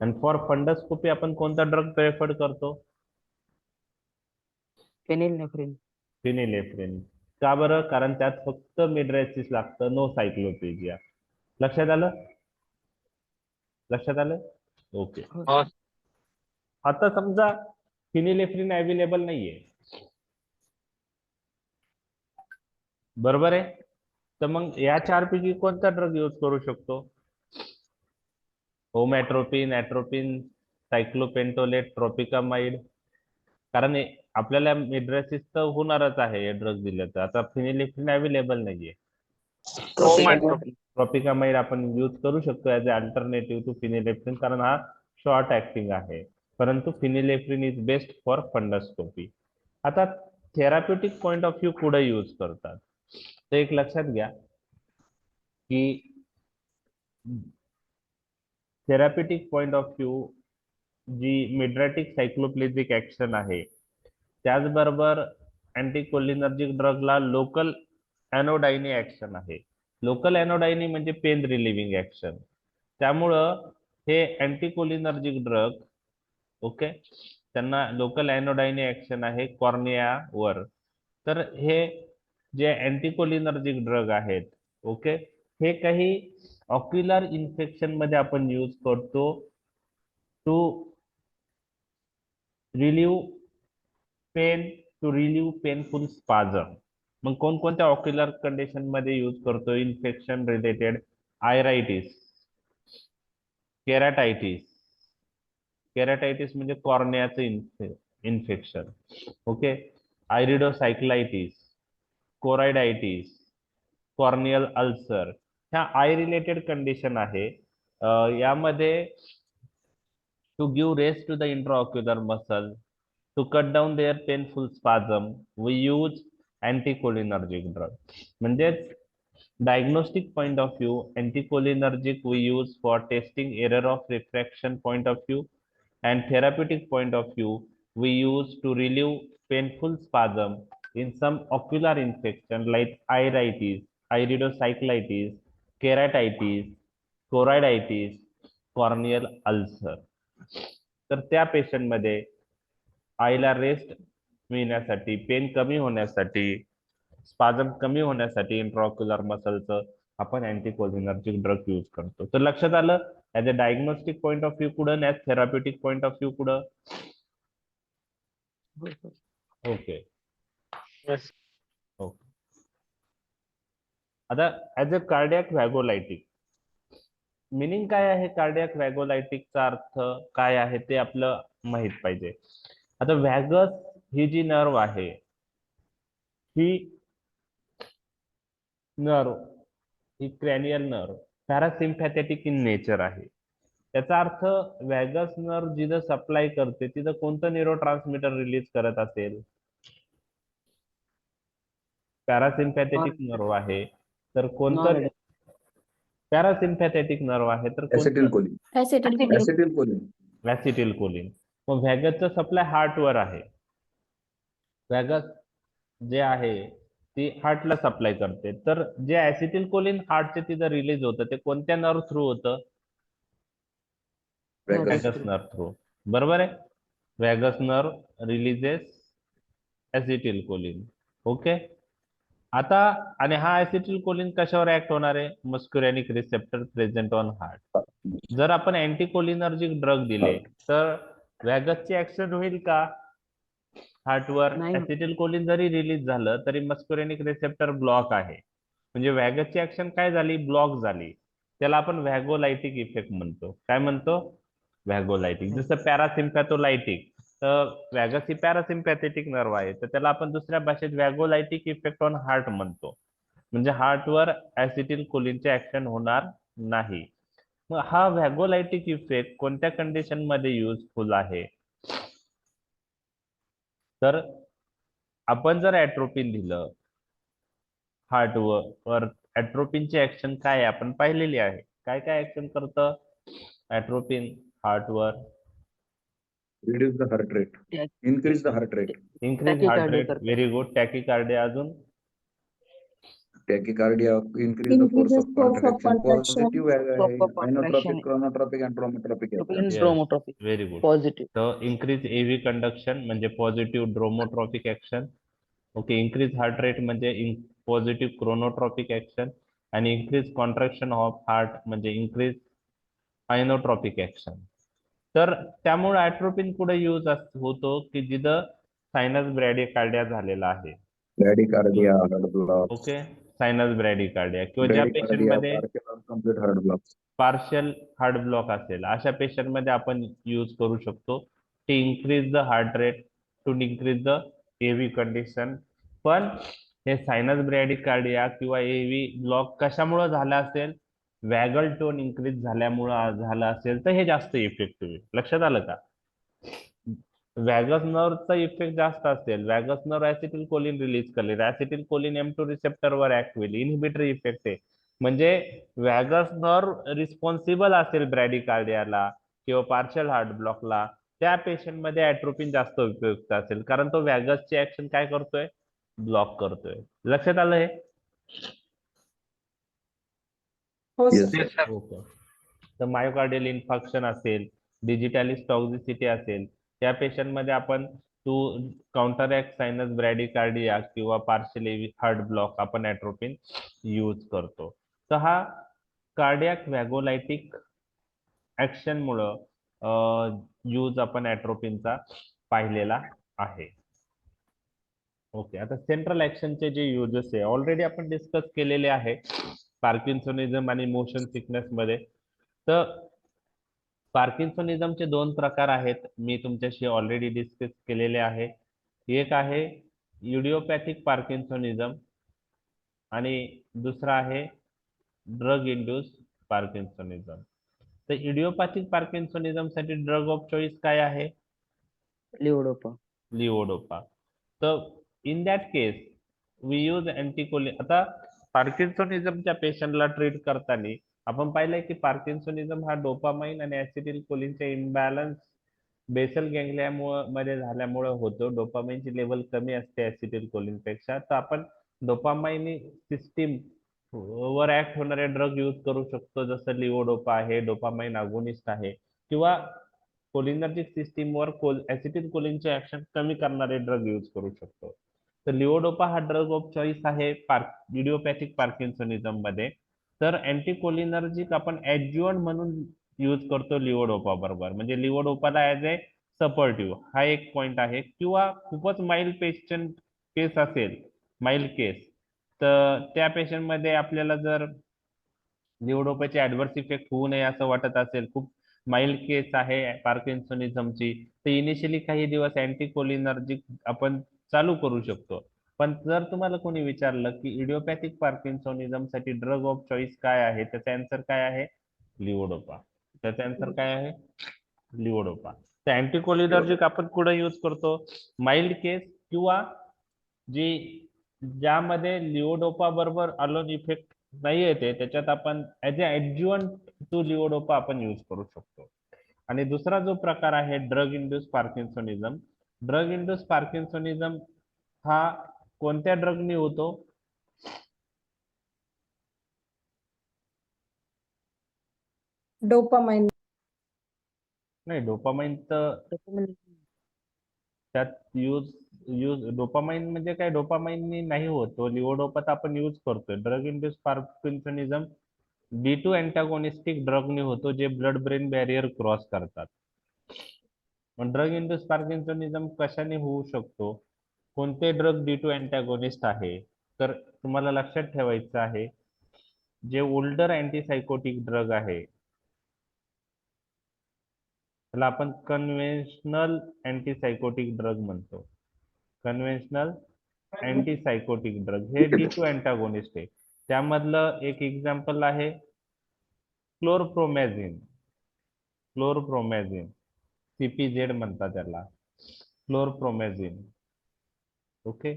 आणि फॉर फंडस्कोपी आपण कोणता ड्रग प्रेफर करतो? फेनिलनेफ्रिन. फिनिलेफ्रिन. का बरं? कारण त्यात फक्त मिड्रेसिस लागतं, नो सायक्लोपेजिया. लक्षात आलं? लक्षात आलं? ओके. हो. आता समजा फिनिलेफ्रिन अवेलेबल नाहीये, बरोबर आहे. तर मग या 4 पैकी कोणता ड्रग यूज करू शकतो? होमॅट्रोपिन, ॲट्रोपिन, सायक्लोपेंटोलेट, ट्रॉपिकामाइड. कारण आपल्याला मिड्रेसिस तर होणारच आहे हे ड्रग दिलं तर. आता फिनिलेफ्रिन अवेलेबल नाहीये. ट्रॉपिकामाइड आपण यूज करू शकतो as a alternative to phenylephrine, कारण हा शॉर्ट ऍक्टिंग आहे. परंतु phenylephrine is best for fundoscopy. आता थेराप्युटिक पॉइंट ऑफ व्ह्यू कुठे यूज करतात ते एक लक्षात घ्या की थेराप्युटिक पॉइंट ऑफ व्ह्यू जी मिड्रॅटिक सायक्लोप्लेजिक ऍक्शन आहे, त्याचबरोबर अँटीकोलिनर्जिक ड्रगला लोकल एनोडायनी ऍक्शन आहे. लोकल एनोडायनी म्हणजे पेन रिलिव्हिंग ऍक्शन. त्यामुळं हे अँटीकोलिनर्जिक ड्रग, ओके, त्यांना लोकल एनोडायनी ऍक्शन आहे कॉर्नियावर. तर हे जे अँटीकोलिनर्जिक ड्रग आहेत, ओके, हे काही ऑक्युलर इन्फेक्शन मध्ये आपण यूज करतो to relieve pain, to relieve painful spasm. मग कोणकोणत्या ऑक्युलर कंडिशन मध्ये यूज करतो? Infection related iritis, keratitis. Keratitis म्हणजे कॉर्नियाचं infection, okay, iridocyclitis, choroiditis, corneal ulcer. ह्या आय रिलेटेड कंडिशन आहे. यामध्ये to give rest to the intraocular muscle, to cut down their painful spasm, we use anticholinergic drug. म्हणजे diagnostic point of view anticholinergic we use for testing error of refraction point of view, and therapeutic point of view we use to relieve painful spasm in some ocular infection like iritis, iridocyclitis, keratitis, choroiditis, corneal ulcer. तर त्या patient मध्ये आईला rest मिळण्यासाठी, pen कमी होण्यासाठी, स्पाझम कमी होण्यासाठी intraocular मसलचं आपण अँटीकोलिनर्जिक ड्रग यूज करतो. तर लक्षात आलं as a diagnostic point of view कुठं, as therapeutic point of view कुठं. Okay okay. आता as a cardiac vagolytic, meaning काय आहे? कार्डियाक व्हॅगोलायटिकचा अर्थ काय आहे ते आपलं माहित पाहिजे. आता व्हॅगस ही जी नर्व आहे, ही नर्व ही cranial nerve parasympathetic in nature आहे. त्याचा अर्थ व्हॅगस नर्व जिथं सप्लाय करते तिथं कोणतं न्यूरो ट्रान्समीटर रिलीज करत असेल? पॅरासिम्पॅथेटिक नर्व आहे तर कोणतं? पॅरासिम्पॅथेटिक नर्व आहे तर Acetylcholine. Acetylcholine. ऍसिटिलकोलिन. मग व्हॅगसचं सप्लाय हार्टवर आहे. व्हॅगस जे आहे ती हार्टला सप्लाय करते. तर जे ऍसिटिलकोलिन हार्टचे तिथं रिलीज होतं ते कोणत्या नर्व थ्रू होतं? व्हॅगस नर्व थ्रू, बरोबर आहे. व्हॅगस नर्व रिलीजेस ऍसिटिलकोलिन. ओके. आता आणि हा ऍसिटिलकोलिन कशावर ऍक्ट होणार आहे? मस्क्युरेनिक रिसेप्टर प्रेझेंट ऑन हार्ट. जर आपण अँटीकोलिनर्जिक ड्रग दिले तर व्हॅगसची ऍक्शन होईल का हार्टवर? ऍसिटिलकोलिन जरी रिलीज झालं तरी मस्क्युरेनिक रिसेप्टर ब्लॉक आहे, म्हणजे व्हॅगसची ऍक्शन काय झाली? ब्लॉक झाली. त्याला आपण व्हॅगोलायटिक इफेक्ट म्हणतो. काय म्हणतो? व्हॅगोलायटिक. जसं पॅरासिम्पॅथोलायटिक, तर वॅगस ही पॅरासिम्पॅथेटिक नर्व आहे, तर त्याला आपण दुसऱ्या भाषेत वॅगोलायटिक इफेक्ट ऑन हार्ट म्हणतो. म्हणजे हार्टवर ऍसिटिल कोलिनचे ऍक्शन होणार नाही. मग हा व्हॅगोलायटिक इफेक्ट कोणत्या कंडिशन मध्ये युजफुल आहे? तर आपण जर ऍट्रोपिन दिलं हार्टवर, ऍट्रोपिनची ऍक्शन काय आहे आपण पाहिलेली आहे. काय काय ऍक्शन करतं ऍट्रोपिन हार्टवर? Reduce the heart rate. Increase the heart rate. Increase heart Tachycardia rate, करतं. Very good. टॅकिकार्डिया, अजून Tachycardia. Increase the force of contraction. Positive Force of contraction. inotropic, chronotropic, and dromotropic action. Dromotropic. Very good. Positive. तर increase AV conduction म्हणजे positive dromotropic action. Okay. Increase heart rate म्हणजे positive chronotropic action. आणि increase contraction of heart म्हणजे increase inotropic action. तर त्यामुळे ऍट्रोपिन कुठे use होतो की जिथं सायनस ब्रॅडिकार्डिया झालेला आहे. Bradycardia, heart block. Okay. Sinus bradycardia किंवा ज्या पेशंट Bradycardia, मध्ये partial or complete heart block. Partial heart block असेल अशा पेशंट मध्ये आपण यूज करू शकतो. To increase the heart rate, to increase the AV condition. पण हे सायनस ब्रॅडिकार्डिया किंवा एव्ही ब्लॉक कशामुळे झाला असेल? वॅगल टोन इन्क्रीज झाल्यामुळे झालं असेल तर हे जास्त इफेक्टिव्ह आहे. लक्षात आलं का? वॅगस नर्वचा इफेक्ट जास्त असेल, वॅगस नर्व ऍसिटिल कोलिन रिलीज करेल, ऍसिटिल कोलिन M2 रिसेप्टरवर ऍक्ट होईल, इनहिबिटरी इफेक्ट आहे. म्हणजे वॅगस नर्व रिस्पॉन्सिबल असेल ब्रॅडिकार्डियाला किंवा पार्शियल हार्ट ब्लॉकला, त्या पेशंट मध्ये ऍट्रोपिन जास्त उपयुक्त असेल, कारण तो वॅगसची ऍक्शन काय करतोय? ब्लॉक करतोय. लक्षात आलं हे? Yes, sir. Yes, sir. Okay. तर मायोकार्डियल इन्फार्क्शन असेल, डिजिटॅलिस टॉक्झिसिटी असेल, त्या पेशंट मध्ये आपण टू काउंटरॅक्ट सायनस ब्रॅडिकार्डिया किंवा पार्शियल हार्ट ब्लॉक आपण ऍट्रोपिन यूज करतो. तर हा कार्डियाक व्हॅगोलायटिक ऍक्शन मुळे यूज आपण ऍट्रोपिनचा पाहिलेला आहे. ओके. आता सेंट्रल ऍक्शनचे जे युजेस आहे ऑलरेडी आपण डिस्कस केलेले आहे पार्किन्सोनिझम आणि मोशन सिकनेस मध्ये. तर पार्किन्सोनिझमचे दोन प्रकार आहेत, मी तुमच्याशी ऑलरेडी डिस्कस केलेले आहे. एक आहे इडिओपॅथिक पार्किन्सोनिझम आणि दुसरा आहे ड्रग इंड्यूस पार्किन्सोनिझम. तर इडिओपॅथिक पार्किन्सोनिझम साठी ड्रग ऑफ चॉईस काय आहे? लिओडोपा. लिओडोपा. तर in that case we use anticholin. आता पार्किन्सोनिझमच्या पेशंटला ट्रीट करताना आपण पाहिलंय की पार्किन्सोनिझम हा डोपामाइन आणि ऍसिटिल कोलिनच्या इम्बॅलन्स बेसल गँग्लिया मध्ये झाल्यामुळे होतो. डोपामाइनची लेवल कमी असते ऍसिटिल कोलिन पेक्षा. तर आपण डोपामाइन सिस्टीम वर ऍक्ट होणारे ड्रग यूज करू शकतो, जसं लिओडोपा आहे, डोपामाइन अगोनिस्ट आहे, किंवा कोलिनर्जिक सिस्टीमवर ऍसिटिल कोलिनचे ऍक्शन कमी करणारे ड्रग यूज करू शकतो. तर लिओडोपा हा ड्रग ऑफ चॉईस आहे इडिओपॅथिक पार्किन्सोनिझम मध्ये. तर अँटीकोलिनर्जिक आपण ऍड्ज्युअंट म्हणून यूज करतो लिओडोपा बरोबर, म्हणजे लिओडोपाला ऍज ए सपोर्टिव्ह, हा एक पॉइंट आहे. किंवा खूपच माइल्ड पेशंट केस असेल, माइल्ड केस, तर त्या पेशंट मध्ये आपल्याला जर लिओडोपाचे ऍडव्हर्स इफेक्ट होऊ नये असं वाटत असेल, खूप माइल्ड केस आहे पार्किन्सोनिझमची, तर इनिशियली काही दिवस अँटीकोलिनर्जिक आपण चालू करू शकतो. पण जर तुम्हाला कोणी विचारलं की इडिओपॅथिक पार्किन्सोनिझम साठी ड्रग ऑफ चॉईस काय आहे, त्याचा आन्सर काय आहे? लिओडोपा. त्याचा आन्सर काय आहे? लिओडोपा. तर अँटीकोलिनर्जिक आपण कुठे यूज करतो? माइल्ड केस किंवा जी ज्यामध्ये लिओडोपा बरोबर अलोन इफेक्ट नाही येते, त्याच्यात आपण ऍज अ ऍड्ज्युअंट टू लिओडोपा आपण यूज करू शकतो. आणि दुसरा जो प्रकार आहे ड्रग इंड्यूस पार्किन्सोनिझम. ड्रग इंड्यूस पार्किन्सोनिझम हा कोणत्या ड्रगनी होतो? डोपामाइन. नाही, डोपामाइन तर त्यात यूज यूज डोपामाइन म्हणजे काय, डोपामाइन नाही होत तो, लिओडोपा आपण यूज करतोय. ड्रग इंड्यूस पार्किन्सोनिझम D2 अँटागोनिस्टिक ड्रगने होतो, जे ब्लड ब्रेन बॅरियर क्रॉस करतात. पण ड्रग इंड्यूस पार्किन्सोनिझम कशाने होऊ शकतो? कोणते ड्रग D2 अँटागोनिस्ट आहे? तर तुम्हाला लक्षात ठेवायचं आहे, जे ओल्डर अँटीसायकोटिक ड्रग आहे, त्याला आपण कन्व्हेन्शनल अँटीसायकोटिक ड्रग म्हणतो. कन्व्हेन्शनल अँटीसायकोटिक ड्रग हे D2 अँटागोनिस्ट आहे. त्यामधलं एक एक्झाम्पल आहे क्लोरप्रोमॅझिन. क्लोरप्रोमॅझिन CPZ म्हणतात त्याला, क्लोरप्रोमॅझिन. ओके,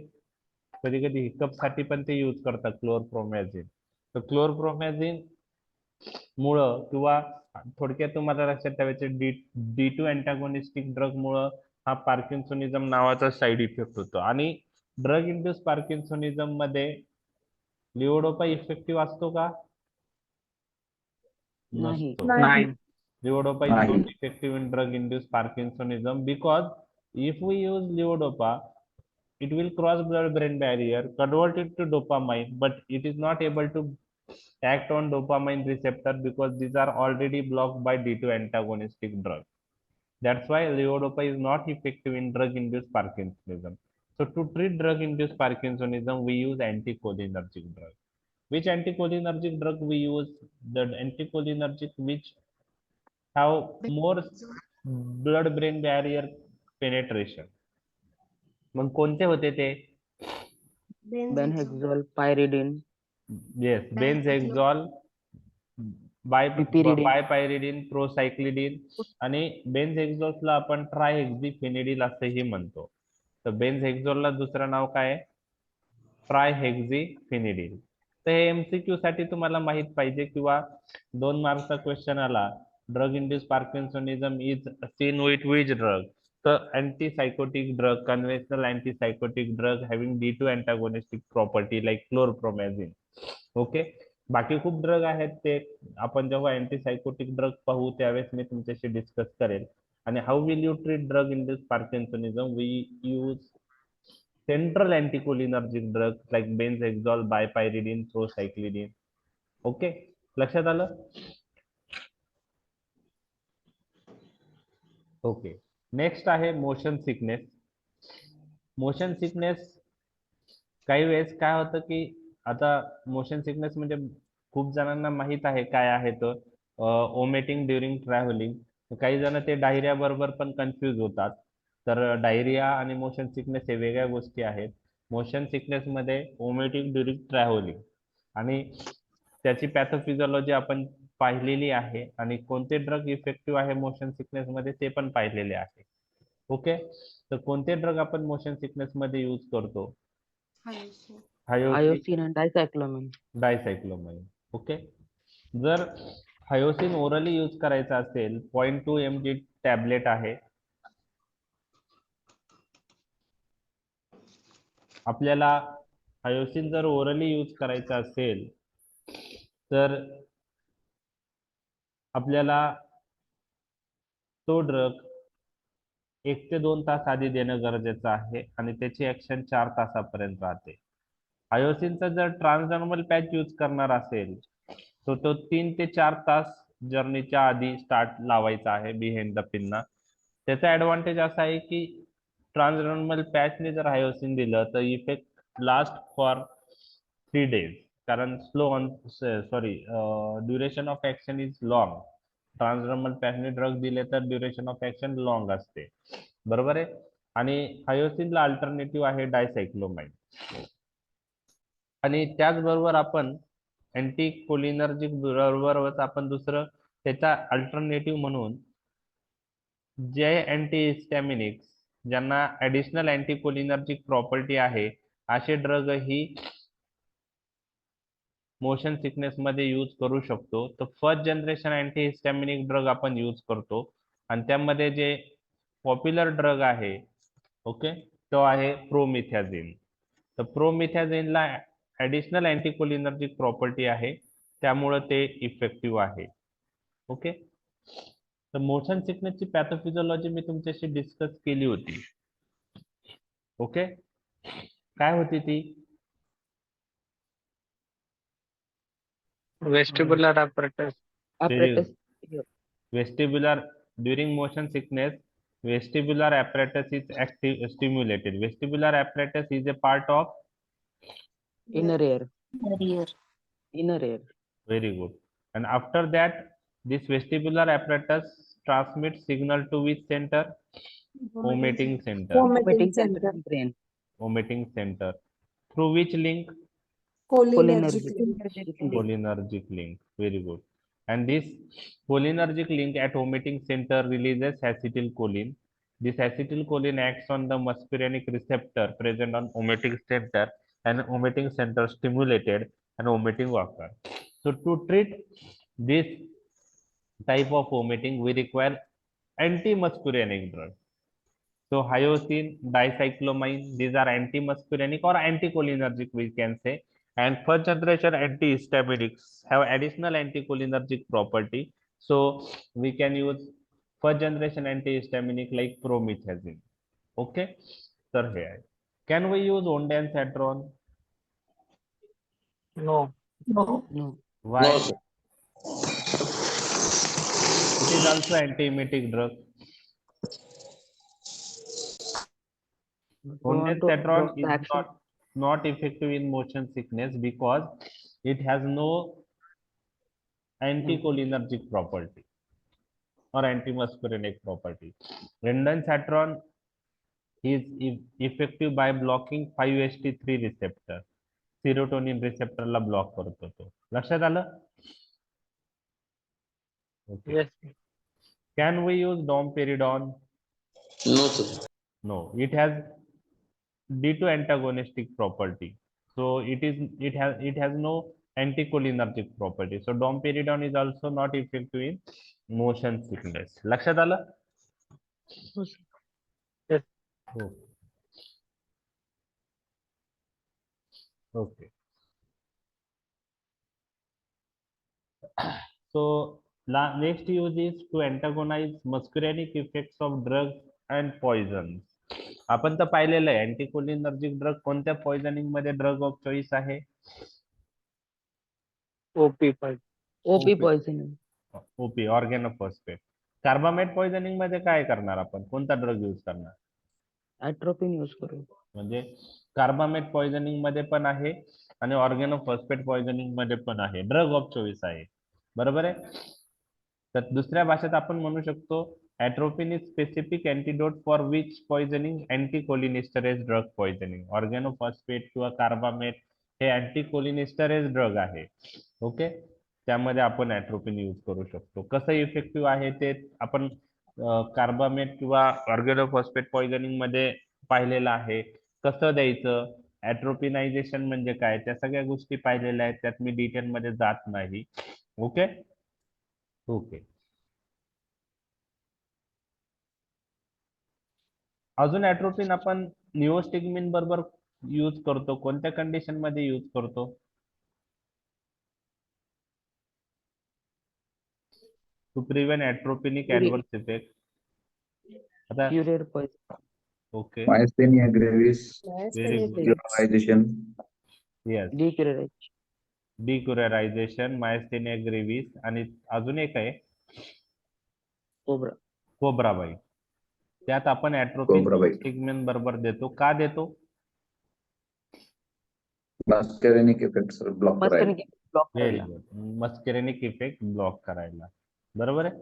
कधी कधी हिकअप साठी पण ते यूज करतात क्लोरप्रोमॅझिन. तर क्लोरप्रोमॅझिन मुळे किंवा थोडक्यात तुम्हाला लक्षात ठेवायचे D2 अँटागोनिस्टिक ड्रग मुळे हा पार्किन्सोनिझम नावाचा साइड इफेक्ट होतो. आणि ड्रग इंड्यूस पार्किन्सोनिझम मध्ये लिओडोपा इफेक्टिव्ह असतो का? नाही. नसतो. नाही. Levodopa is Nahi. not effective in drug-induced Parkinsonism because if we use levodopa, it will cross blood-brain barrier, convert it to dopamine, but it is not able to act on dopamine receptor because these are already blocked by D2 antagonistic drug. That's why levodopa is not effective in drug-induced Parkinsonism. So to treat drug-induced Parkinsonism, we use anticholinergic drug. Which anticholinergic drug we use? The anticholinergic which have more blood-brain barrier penetration. मग कोणते होते ते? बेनहेक्झोल, पायरिडिन, yes, बेनझेक्झॉल, पिपिरिडिन. बायपायरिडिन, प्रोसायक्लिडिन आणि बेनझेक्झोलला आपण ट्रायहेक्झिफेनिडिल असंही म्हणतो. तर बेनझेक्झोलला दुसरं नाव काय आहे? ट्रायहेक्झिफेनिडिल. तर हे MCQ साठी तुम्हाला माहित पाहिजे किंवा 2 मार्कचा क्वेश्चन आला, drug induce parkinsonism is seen with which drug? तर antipsychotic drug, conventional antipsychotic drug having D2 antagonistic property like chlorpromazine. Okay, बाकी खूप ड्रग आहेत ते आपण जेव्हा अँटीसायकोटिक ड्रग पाहू त्यावेळेस मी तुमच्याशी डिस्कस करेल. आणि how will you treat drug in this parkinsonism? We use central anticholinergic drug like benzhexol, biperiden, procyclidine. Okay, लक्षात आलं? ओके, नेक्स्ट आहे मोशन सिकनेस. मोशन सिकनेस काही वेळेस काय होतं की आता मोशन सिकनेस म्हणजे खूप जणांना माहित आहे काय आहे तर ओमेटिंग ड्युरिंग ट्रॅव्हलिंग. काही जण ते डायरिया बरोबर पण कन्फ्यूज होतात. तर डायरिया आणि मोशन सिकनेस हे वेगळ्या गोष्टी आहेत. मोशन सिकनेस मध्ये ओमेटिंग ड्युरिंग ट्रॅव्हलिंग आणि त्याची पॅथोफिजिओलॉजी आपण पाहिलेली आहे आणि कोणते ड्रग इफेक्टिव्ह आहे मोशन सिकनेस मध्ये ते पण पाहिलेले आहे. ओके, तर कोणते ड्रग आपण मोशन सिकनेस मध्ये यूज करतो? हायोसिन, आयोसिन आणि डायसायक्लोमिन. डायसायक्लोमाइन. ओके, जर हायोसिन ओरली यूज करायचा असेल 0.2 mg टॅबलेट आहे. आपल्याला हायोसिन जर ओरली यूज करायचा असेल तर आपल्याला तो ड्रग 1 ते 2 तास आधी देणं गरजेचं आहे आणि त्याची ऍक्शन 4 तासापर्यंत राहते. हायोसिनचा जर ट्रान्सडर्मल पॅच यूज करणार असेल तर तो 3 ते 4 तास जर्नीच्या आधी स्टार्ट लावायचा आहे बिहाइंड द पिनना. त्याचा ऍडव्हान्टेज असा आहे की ट्रान्सडर्मल पॅचने जर हायोसिन दिलं तर इफेक्ट लास्ट फॉर 3 days, कारण slow on duration of action is long. Transdermal पॅचने ड्रग दिले तर ड्युरेशन ऑफ ऍक्शन लॉंग असते, बरोबर आहे. आणि हायोसिनला अल्टरनेटिव्ह आहे डायसायक्लोमाइन. आणि त्याचबरोबर आपण अँटीकोलिनर्जिक बरोबरच आपण दुसरं त्याचा अल्टरनेटिव्ह म्हणून जे अँटीहिस्टॅमिनिक्स ज्यांना ऍडिशनल अँटीकोलिनर्जिक प्रॉपर्टी आहे असे ड्रग ही मोशन सिकनेस मध्ये यूज करू शकतो. तर फर्स्ट जनरेशन अँटीहिस्टॅमिनिक ड्रग आपण यूज करतो आणि त्यामध्ये जे पॉप्युलर ड्रग आहे ओके तो आहे प्रोमिथॅझिन. तर प्रोमिथॅझिनला ऍडिशनल अँटीकोलिनर्जिक प्रॉपर्टी आहे त्यामुळे ते इफेक्टिव्ह आहे. ओके, तर मोशन सिकनेसची पॅथोफिजिओलॉजी मी तुमच्याशी डिस्कस केली होती. ओके, काय होती ती? Vestibular apparatus. Apparatus. Vestibular, during motion sickness, vestibular apparatus is stimulated. Vestibular apparatus is a part of Inner ear. Inner ear. very good. And after that, this vestibular apparatus transmit signal to which center? Omitting center. Omitting center in brain. Omitting center. Through which link? Cholinergic Cholinergic. link. Cholinergic link. Very good. And this cholinergic link at omitting center releases acetylcholine. This acetylcholine acts on the muscarinic receptor present on omitting center, and omitting center stimulated and omitting occur. So to treat this type of omitting, we require anti-muscarinic drug. So hyoscine, dicyclomine, these are anti-muscarinic or anticholinergic, we can say. And first generation antihistaminics have additional anticholinergic property. So we can use first generation antihistaminic like promethazine. Okay, sir, here. Can we use ondansetron? No. No. Why? No, sir. It is also anti-emetic drug. Ondansetron is action. not effective in motion sickness because it has no anticholinergic property or antimuscarinic property. Ondansetron is effective by blocking 5-HT3 receptor. Serotonin रिसेप्टरला block करतो तो. लक्षात आलं? Okay. Yes. Can we use domperidone? No, sir. No, it has D2 antagonistic property. So it has no anticholinergic property. So domperidone is also not effective in motion sickness. लक्षात आलं? Yes. हो. Okay. So next use is to antagonize muscarinic effects of drugs and poisons. आपण तर पाहिलेलं आहे anticholinergic drug कोणत्या poisoning मध्ये drug of choice आहे? OP पण. OP poisoning. OP organophosphate. Carbamate poisoning मध्ये काय करणार आपण? कोणता ड्रग यूज करणार? Atropine use करू. म्हणजे कार्बामेट पॉइझनिंग मध्ये पण आहे आणि ऑर्गेनोफॉस्फेट पॉइझनिंग मध्ये पण आहे. ड्रग ऑफ चॉईस आहे. बरोबर आहे? तर दुसऱ्या भाषेत आपण म्हणू शकतो atropine is specific antidote for which poisoning? Anticholinesterase drug poisoning. Organophosphate किंवा कार्बामेट हे अँटीकोलिनेस्टरेज ड्रग आहे. ओके, त्यामध्ये आपण ॲट्रोपिन यूज करू शकतो. कसं इफेक्टिव्ह आहे ते आपण कार्बामेट किंवा ऑर्गेनोफॉस्फेट पॉइझनिंग मध्ये पाहिलेलं आहे. कसं द्यायचं, ॲट्रोपिनायझेशन म्हणजे काय, त्या सगळ्या गोष्टी पाहिलेल्या आहेत. त्यात मी डिटेल मध्ये जात नाही. Okay okay. अजून ॲट्रोपिन आपण निओस्टिग्मिन बरोबर यूज करतो. कोणत्या कंडिशन मध्ये यूज करतो? To prevent atropinic adverse effect. आता Urea poison. ओके, Myasthenia gravis, very good. generalization, yes, Decuration. Decurarization, myasthenia gravis आणि अजून एक आहे Cobra. Cobra bite. त्यात आपण ॲट्रोपिन Cobra bite. स्टिग्मिन बरोबर देतो. का देतो? muscarinic effects block करायला. Muscarinic block व्हेरी करायला. गुड. मस्केरेनिक इफेक्ट ब्लॉक करायला. बरोबर आहे.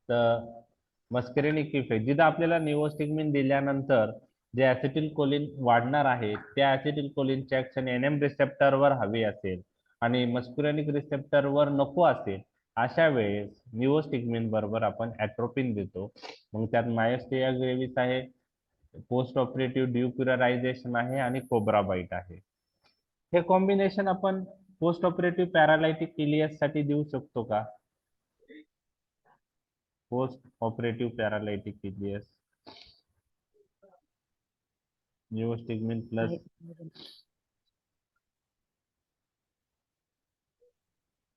तर मस्केरेनिक इफेक्ट जिथं आपल्याला निओस्टिग्मिन दिल्यानंतर जे ऍसिटिल कोलिन वाढणार आहे त्या ऍसिटिल कोलिनची ऍक्शन एनएम रिसेप्टरवर हवी असेल आणि मस्कुरेनिक रिसेप्टरवर नको असेल, अशा वेळेस निओस्टिग्मिन बरोबर आपण ॲट्रोपिन देतो. मग त्यात मायस्थेनिया ग्रेव्हिस आहे, पोस्ट ऑपरेटिव्ह डिक्युरेरायझेशन आहे आणि कोब्रा बाईट आहे. हे कॉम्बिनेशन आपण पोस्ट ऑपरेटिव्ह पॅरालायटिक इलियस साठी देऊ शकतो का? Post operative paralytic iliacus निओस्टिग्मिन plus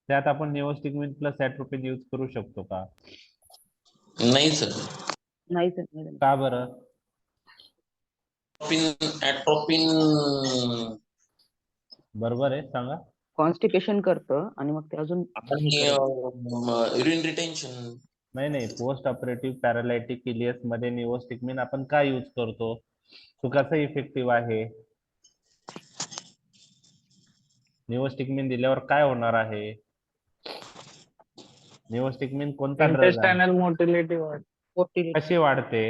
त्यात आपण निओस्टिग्मिन प्लस ॲट्रोपिन यूज करू शकतो का? नाही सर. नाही sir, नाही. का बरं? ऍट्रोपिन बरोबर आहे, सांगा. Constipation करतं आणि मग ते अजून आणि युरिन रिटेन्शन. नाही, पोस्ट ऑपरेटिव्ह पॅरालायटिक इलियस मध्ये निओस्टिग्मिन आपण का यूज करतो? तो कसा इफेक्टिव्ह आहे? निओस्टिग्मिन दिल्यावर काय होणार आहे? निओस्टिक्मिन कोणता ड्रग आहे? इंटेस्टायनल मोटिलिटी वाढ. motility. कशी वाढते?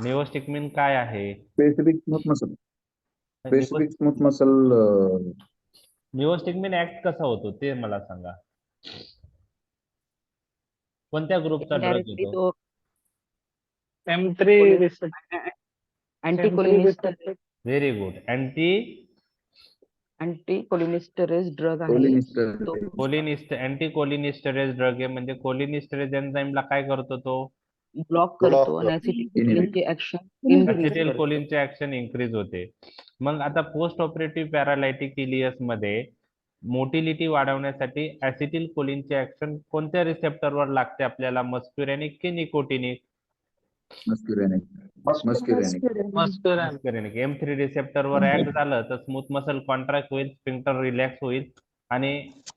निओस्टिक्मिन काय आहे? Specific smooth muscle. Specific smooth muscle. Neostigmine act कसा होतो ते मला सांगा. कोणत्या ग्रुपचा ड्रग Indirectly येतो? तो M3 receptor. anticholinesterase very good. anticholinesterase drug आहे. Cholinesterase. अँटीकोलिनिस्टरेज ड्रग आहे. म्हणजे कोलिनिस्टरेज एन्झाईमला काय करतो तो? ब्लॉक करतो आणि acetylcholineचे ऍक्शन इन्क्रीज असिटिल करतो. कोलिनचे ऍक्शन इन्क्रीज होते. मग आता पोस्ट ऑपरेटिव्ह पॅरालायटिक इलियस मध्ये मोटिलिटी वाढवण्यासाठी ऍसिटिल कोलिनचे ऍक्शन कोणत्या रिसेप्टरवर लागते आपल्याला? मस्क्युरेनिक की nicotinic? Muscarinic. Muscarinic. Muscarinic. M3 रिसेप्टरवर ऍक्ट झालं तर स्मूथ मसल कॉन्ट्रॅक्ट होईल, स्फिंक्टर रिलॅक्स होईल आणि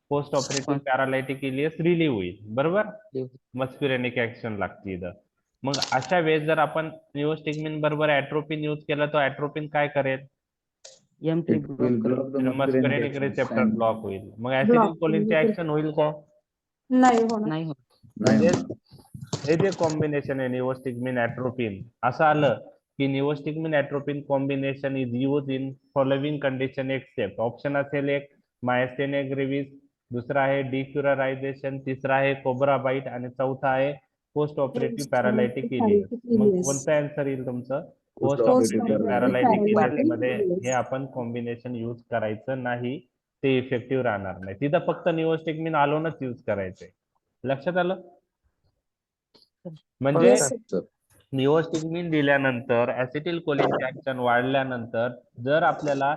post operative paralytic ileus relieve होईल. बरोबर? मस्क्युरेनिक ऍक्शन लागते इथं. मग अशा वेळेस जर आपण निओस्टिक्मिन बरोबर ऍट्रोपिन यूज केला तर ऍट्रोपिन काय करेल? M3 It will block the muscarinic मस्क्युरेनिक action. Receptor block होईल. मग ऍसिटिल कोलिनचे ऍक्शन होईल का? नाही होणार. नाही होत. म्हणजे हे जे कॉम्बिनेशन आहे निओस्टिक्मिन ऍट्रोपिन असं आलं की neostigmine atropine combination is use in following condition except. Option असेल एक मायस्थेनिया ग्रेव्हिस, दुसरा आहे डिक्युरायझेशन, तिसरा आहे कोब्रा बाईट आणि चौथा आहे पोस्ट ऑपरेटिव्ह पॅरालायटिक इलियस. मग कोणता आन्सर येईल तुमचं? पोस्ट ऑपरेटिव्ह पॅरालायटिक इलियस मध्ये हे आपण कॉम्बिनेशन यूज करायचं नाही, ते इफेक्टिव्ह राहणार नाही. तिथं फक्त निओस्टिक्मिन अलोनच यूज करायचंय. लक्षात आलं? म्हणजे Sir. निओस्टिक्मिन दिल्यानंतर ऍसिटिल कोलिनचे ऍक्शन वाढल्यानंतर जर आपल्याला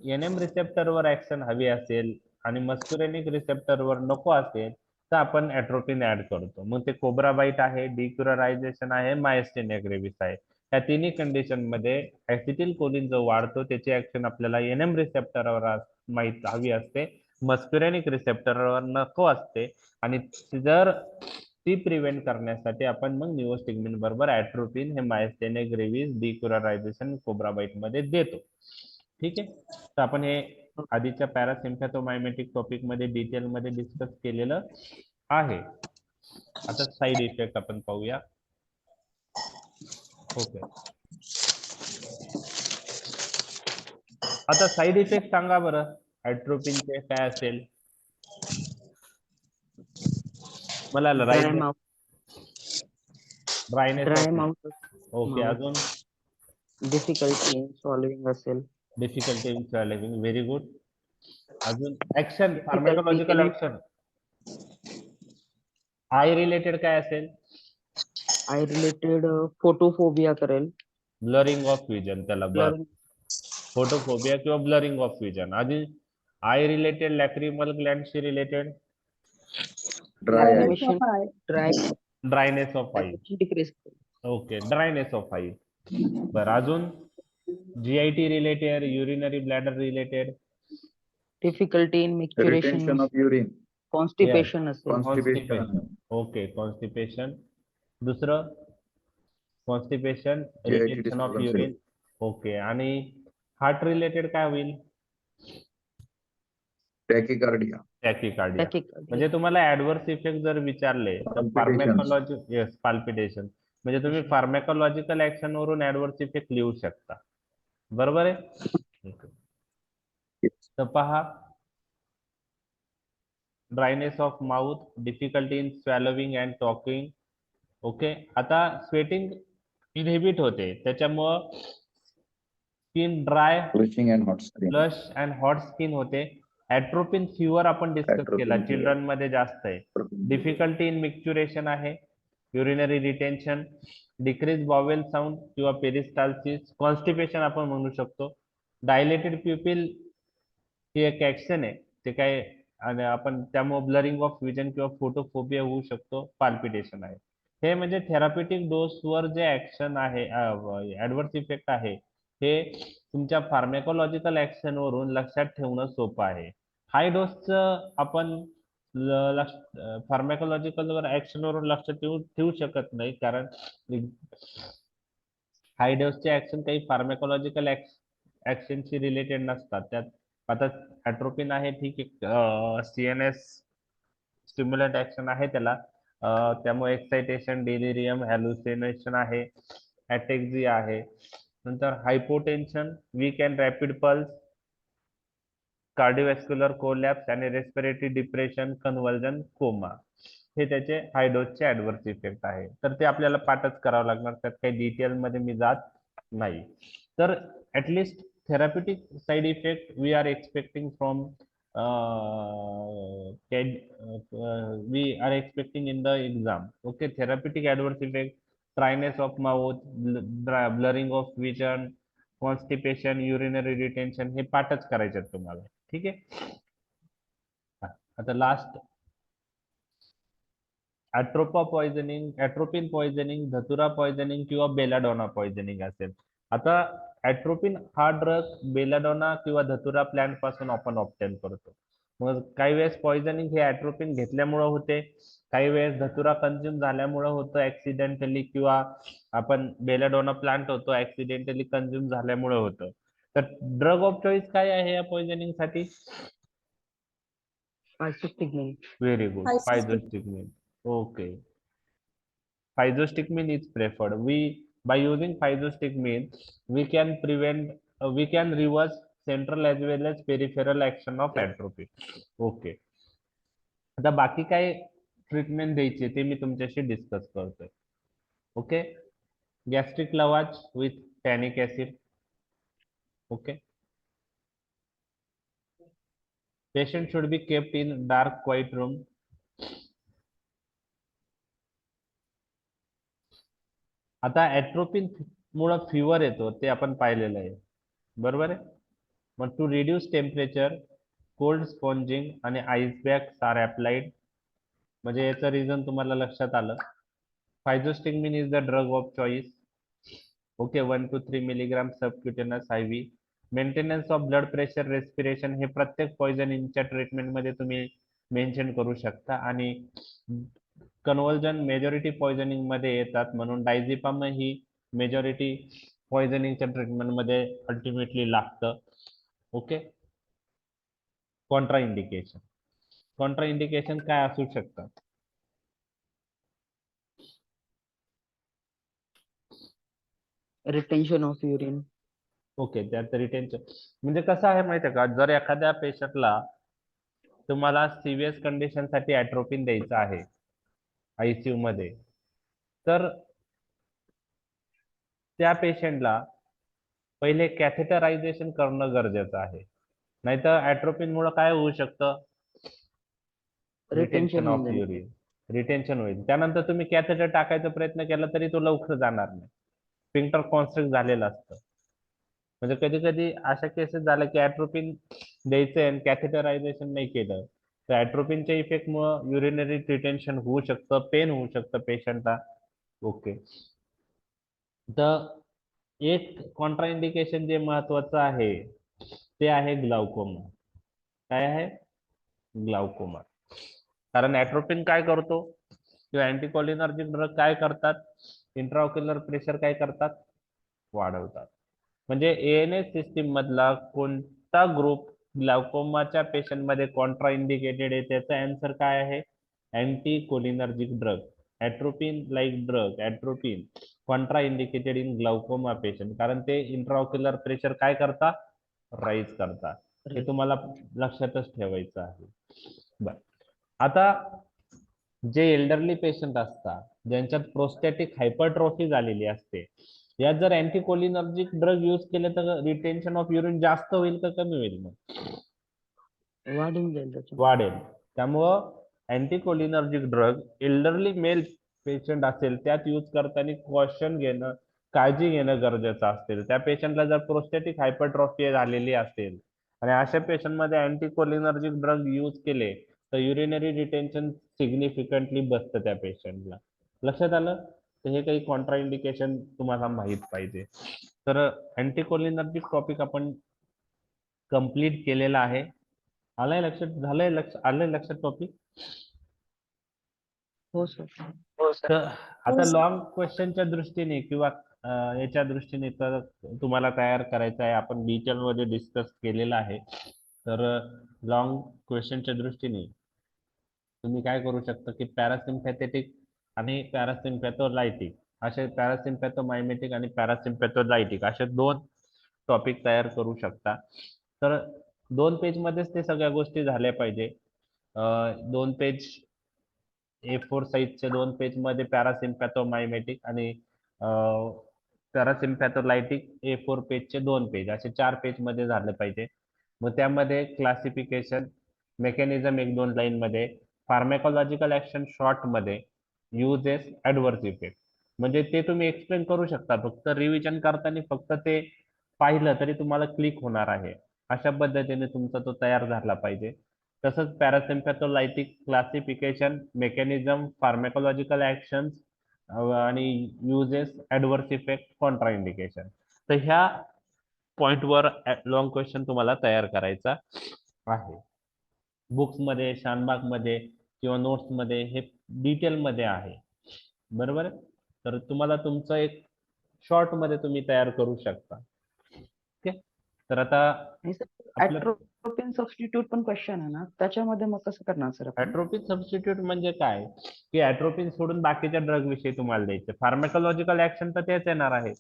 NM रिसेप्टरवर ऍक्शन हवी असेल आणि मस्क्युरेनिक रिसेप्टरवर नको असेल तर आपण ऍट्रोपिन ऍड करतो. मग ते कोब्रा बाईट आहे, डिक्युरायझेशन आहे, मायस्थेनिया ग्रेव्हिस आहे. या तिन्ही कंडिशन मध्ये ऍसिटिल कोलिन जो वाढतो त्याची ऍक्शन आपल्याला NM रिसेप्टरवर माहित हवी असते, मस्क्युरेनिक रिसेप्टरवर नको असते. आणि जर ती प्रिव्हेंट करण्यासाठी आपण मग निओस्टिक्मिन बरोबर ऍट्रोपिन हे मायस्थेनिया ग्रेव्हिस, डिक्युरायझेशन, कोब्रा बाईट मध्ये देतो. ठीक आहे. तर आपण हे आधीच्या पॅरासिम्पॅथोमायमेटिक टॉपिक मध्ये डिटेल मध्ये डिस्कस केलेलं आहे. आता साइड इफेक्ट आपण पाहूया. ओके. आता साइड इफेक्ट सांगा बरं ऍट्रोपिनचे काय असेल? मला dry mouth dryness. Mouth okay. अजून डिफिकल्टी इन सॉल्विंग असेल. Difficulty in swallowing. Very good. अजून action, pharmacological action eye related काय असेल? आय रिलेटेड फोटोफोबिया करेल. ब्लरिंग ऑफ विजन, त्याला फोटोफोबिया किंवा ब्लरिंग ऑफ विजन. आधी आय रिलेटेड लॅक्रिमल ग्लँडशी related Dry eye. Dry dryness of eye. Decrease okay. Dryness of eye. बरं. अजून GIT related, urinary bladder related, difficulty in Retention micturition, of urine. Constipation असेल. Constipation. Okay. Constipation. दुसरं constipation, GIT retention of disturbance. Urine. Okay. आणि heart related काय होईल? Tachycardia. टॅकिकार्डिया. म्हणजे तुम्हाला adverse effect जर विचारले तर Palpitations. फार्मॅकोलॉजी पाल्पिटेशन म्हणजे तुम्ही फार्मॅकोलॉजिकल ऍक्शन वरून ऍडव्हर्स इफेक्ट लिहू शकता. बरोबर आहे? तर पहा, dryness of mouth, difficulty in swallowing and talking. Okay. आता स्वेटिंग इनहिबिट होते, त्याच्यामुळं skin dry, Flushing and hot skin. Flush and hot skin होते. ऍट्रोपिन फीवर आपण डिस्कस Atropine केला, fever. चिल्ड्रन मध्ये जास्त आहे. डिफिकल्टी इन मिक्च्युरेशन आहे, urinary retention, decrease bowel sound किंवा पेरिस्टाल्सिस, कॉन्स्टिपेशन आपण म्हणू शकतो. डायलेटेड प्युपिल ही एक ऍक्शन आहे, ते काय आणि आपण त्यामुळे ब्लरिंग ऑफ विजन किंवा फोटोफोबिया होऊ शकतो. पाल्पिटेशन आहे. हे म्हणजे थेरापेटिक डोसवर जे ऍक्शन आहे, ऍडव्हर्स इफेक्ट आहे, हे तुमच्या फार्मॅकोलॉजिकल ऍक्शन वरून लक्षात ठेवणं सोपं आहे. हाय डोसचं आपण फार्मॅकोलॉजिकल ऍक्शन वरून लक्षात ठेवू शकत नाही, कारण हाय डोसचे ऍक्शन काही फार्मॅकोलॉजिकल ऍक्शनशी रिलेटेड नसतात. त्यात आता ऍट्रोपिन आहे, ठीक आहे, CNS स्टिम्युलंट ऍक्शन आहे त्याला. त्यामुळे एक्साइटेशन, डिलिरियम, हॅल्युसिनेशन आहे, अटॅक्झी आहे. नंतर hypotension, weak and rapid pulse, cardiovascular collapse आणि रेस्पिरेटरी डिप्रेशन, कन्व्हर्जन, कोमा, हे त्याचे हाय डोसचे ऍडव्हर्स इफेक्ट आहे. तर ते आपल्याला पाठच करावं लागणार, त्यात काही डिटेल मध्ये मी जात नाही. तर at least therapeutic side effect we are expecting from we are expecting in the exam. Okay, therapeutic adverse effect, dryness of mouth, blurring of vision, constipation, urinary retention, हे पाठच करायचे आहेत तुम्हाला. ठीक आहे. आता लास्ट, ऍट्रोपा पॉइझनिंग, ऍट्रोपिन पॉइझनिंग, धतुरा पॉइझनिंग किंवा बेलाडोना पॉइझनिंग असेल. आता ऍट्रोपिन हा ड्रग बेलाडोना किंवा धतुरा प्लांट पासून आपण ऑब्टेन करतो. मग काही वेळेस पॉइझनिंग हे ऍट्रोपिन घेतल्यामुळे होते, काही वेळेस धतुरा कंझ्युम झाल्यामुळे होतं ऍक्सिडेंटली, किंवा आपण बेलाडोना प्लांट होतो ऍक्सिडेंटली कंझ्युम झाल्यामुळे होतं. तर ड्रग ऑफ चॉईस काय आहे या पॉइझनिंग साठी? Physostigmine. Very good. Physostigmine. Okay. Physostigmine is preferred. By using physostigmine, we can reverse central as well as peripheral action of atropine. Okay. आता बाकी काय ट्रीटमेंट द्यायची ते मी तुमच्याशी डिस्कस करतोय. Okay. Gastric lavage with tannic acid. Okay. Patient should be kept in dark, quiet room. आता ऍट्रोपिन मुळे fever येतो ते आपण पाहिलेलं आहे, बरोबर आहे. मग to reduce temperature, cold sponging आणि आईस बॅग्स आर अप्लाइड. म्हणजे याचं रिझन तुम्हाला लक्षात आलं. Physostigmine is the drug of choice. Okay. 1 to 3 milligram subcutaneous IV. Maintenance of blood pressure, respiration हे प्रत्येक पॉइझनिंगच्या ट्रीटमेंट मध्ये तुम्ही मेन्शन करू शकता. आणि कन्व्हर्जन मेजॉरिटी पॉइझनिंग मध्ये येतात, म्हणून डायझेपाम ही मेजॉरिटी पॉइझनिंगच्या ट्रीटमेंट मध्ये अल्टिमेटली लागतं. Okay. Contra indication, Contra indication काय असू शकतात? Retention of urine. ओके. त्यात रिटेन्शन म्हणजे कसं आहे माहिती आहे का, जर एखाद्या पेशंटला तुम्हाला सिव्हिअर कंडिशन साठी ऍट्रोपिन द्यायचं आहे ICU मध्ये, तर त्या पेशंटला पहिले कॅथेटरायझेशन करणं गरजेचं आहे. नाहीतर ऍट्रोपिन मुळे काय होऊ शकतं? रिटेन्शन ऑफ युरिन, रिटेन्शन होईल. त्यानंतर तुम्ही कॅथेटर टाकायचा प्रयत्न केला तरी तो लवकर जाणार नाही, स्फिंक्टर कॉन्स्ट्रिक्ट झालेलं असतं. म्हणजे कधी कधी अशा केसेस झाल्या की ऍट्रोपिन द्यायचंय आणि कॅथेटरायझेशन नाही केलं, तर ऍट्रोपिनच्या इफेक्ट मुळे युरिनरी रिटेन्शन होऊ शकतं, पेन होऊ शकतं पेशंटला. ओके. तर एक कॉन्ट्रा इंडिकेशन जे महत्वाचं आहे ते आहे ग्लाउकोमा. काय आहे? ग्लाउकोमा. कारण ऍट्रोपिन काय करतो किंवा अँटीकोलिनर्जिक ड्रग काय करतात? इंट्राओक्युलर प्रेशर काय करतात? वाढवतात. म्हणजे ANS सिस्टीम मधला कोणता ग्रुप ग्लाउकोमाच्या पेशंट मध्ये कॉन्ट्रा इंडिकेटेड आहे? त्याचा आन्सर काय आहे? Anticholinergic drug. Atropine like drug, atropine contraindicated in glaucoma patient, कारण ते इंट्राओक्युलर प्रेशर काय करतात? राईज करतात. हे तुम्हाला लक्षातच ठेवायचं आहे. बर. आता जे एल्डरली पेशंट असतात, ज्यांच्यात प्रोस्टॅटिक हायपरट्रॉफी झालेली असते, यात जर अँटीकोलिनर्जिक ड्रग यूज केले तर रिटेन्शन ऑफ युरिन जास्त होईल का कमी होईल? मग वाढून जाईल. वाढेल. त्यामुळं अँटीकोलिनर्जिक ड्रग एल्डरली मेल पेशंट असेल त्यात यूज करताना कॉशन घेणं, काळजी घेणं गरजेचं असते. त्या पेशंटला जर प्रोस्टॅटिक हायपरट्रॉफी झालेली असेल आणि अशा पेशंट मध्ये अँटीकोलिनर्जिक ड्रग यूज केले तर युरिनरी रिटेन्शन सिग्निफिकंटली बसतं त्या पेशंटला. लक्षात आलं? तर हे काही कॉन्ट्रा इंडिकेशन तुम्हाला माहित पाहिजे. तर अँटीकोलिनर्जिक टॉपिक आपण कंप्लीट केलेला आहे. आलंय लक्षात? आलंय लक्षात टॉपिक? हो सर. हो सर. तर आता लॉंग क्वेश्चनच्या दृष्टीने किंवा याच्या दृष्टीने तर तुम्हाला तयार करायचं आहे. आपण डिटेल मध्ये डिस्कस केलेलं आहे. तर लॉंग क्वेश्चनच्या दृष्टीने तुम्ही काय करू शकता की पॅरासिम्पॅथेटिक आणि पॅरासिम्पॅथोलायटिक असे पॅरासिम्पॅथोमायमेटिक आणि पॅरासिम्पॅथोलायटिक असे 2 टॉपिक तयार करू शकता. तर 2 पेज मध्येच ते सगळ्या गोष्टी झाल्या पाहिजे. 2 पेज A4 साईजचे 2 पेज मध्ये पॅरासिम्पॅथोमायमेटिक आणि पॅरासिम्पॅथोलायटिक A4 पेजचे 2 पेज असे 4 पेज मध्ये झाले पाहिजे. मग त्यामध्ये क्लासिफिकेशन मेकॅनिझम 1-2 लाईन मध्ये, फार्मॅकोलॉजिकल ऍक्शन शॉर्ट मध्ये, युजेस ऍडव्हर्स इफेक्ट म्हणजे ते तुम्ही एक्सप्लेन करू शकता. फक्त रिव्हिजन करताना फक्त ते पाहिलं तरी तुम्हाला क्लिक होणार आहे. अशा पद्धतीने तुमचा तो तयार झाला पाहिजे. तसंच पॅरासिम्पॅथोलायटिक क्लासिफिकेशन मेकॅनिझम फार्मॅकोलॉजिकल ऍक्शन्स आणि uses adverse effect Contra indication. तर ह्या पॉइंटवर लॉंग क्वेश्चन तुम्हाला तयार करायचा आहे. बुक्समध्ये शानबागमध्ये किंवा नोट्समध्ये हे डिटेलमध्ये आहे. बरोबर आहे. तर तुम्हाला तुमचं एक शॉर्टमध्ये तुम्ही तयार करू शकता. ओके. तर आता आणि सर आपलं ऍट्रोपिन सबस्टिट्यूट पण क्वेश्चन आहे ना, त्याच्यामध्ये मग कसं करणार सर आपण? ऍट्रोपिन सबस्टिट्यूट म्हणजे काय की ऍट्रोपिन सोडून बाकीच्या ड्रग विषयी तुम्हाला द्यायचे. फार्मॅकोलॉजिकल ऍक्शन तर तेच येणार आहे.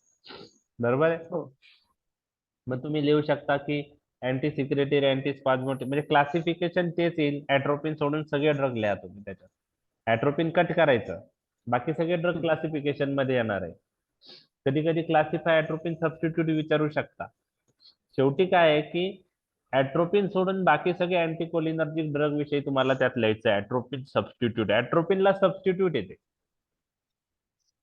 बरोबर आहे. हो. मग तुम्ही लिहू शकता की अँटी सिक्रेटरी अँटी स्पाझमोटिक म्हणजे क्लासिफिकेशन तेच येईल. ऍट्रोपिन सोडून सगळे ड्रग लिहा तुम्ही त्याच्यात. ऍट्रोपिन कट करायचं, बाकी सगळे ड्रग क्लासिफिकेशन मध्ये येणार आहे. कधी कधी क्लासिफाय ऍट्रोपिन सबस्टिट्यूट विचारू शकता. शेवटी काय आहे की ऍट्रोपिन सोडून बाकी सगळे अँटीकोलिनर्जिक ड्रग विषयी तुम्हाला त्यात लिहायचं आहे. ऍट्रोपिन सबस्टिट्यूट, ऍट्रोपिनला सबस्टिट्यूट येते.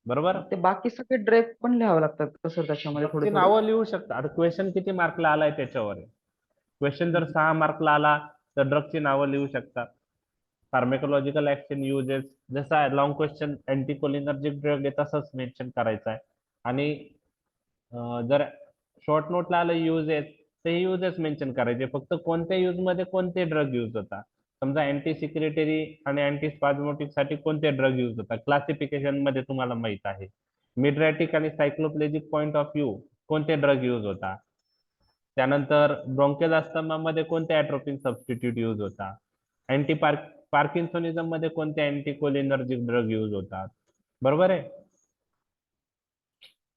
बरोबर. ते बाकी सगळे ड्रेग पण लिहावं लागतात का सर त्याच्यामध्ये ड्रगची थोडे थोडे? नावं लिहू शकता. आता क्वेश्चन किती मार्कला आलाय त्याच्यावर आहे. क्वेश्चन जर 6 मार्कला आला तर ड्रगची नावं लिहू शकता. फार्मेकोलॉजिकल ऍक्शन युजेस जसा लॉंग क्वेश्चन अँटीकोलिनर्जिक ड्रग आहे तसंच मेन्शन करायचं आहे. आणि जर शॉर्ट नोटला आलं युजेस ते युजेस मेन्शन करायचे. फक्त कोणत्या यूज मध्ये कोणते ड्रग यूज होता. समजा अँटी सिक्रेटरी आणि अँटी स्पाझमोटिक साठी कोणते ड्रग यूज होता क्लासिफिकेशन मध्ये तुम्हाला माहित आहे. मिड्रॅटिक आणि सायक्लोप्लेजिक पॉइंट ऑफ व्ह्यू कोणते ड्रग यूज होता. त्यानंतर ब्रोंकेल अस्थमा मध्ये कोणते ऍट्रोपिन सबस्टिट्यूट यूज होता. अँटी पार्किन्सोनिझम मध्ये कोणते अँटीकोलिनर्जिक ड्रग यूज होतात. बरोबर आहे.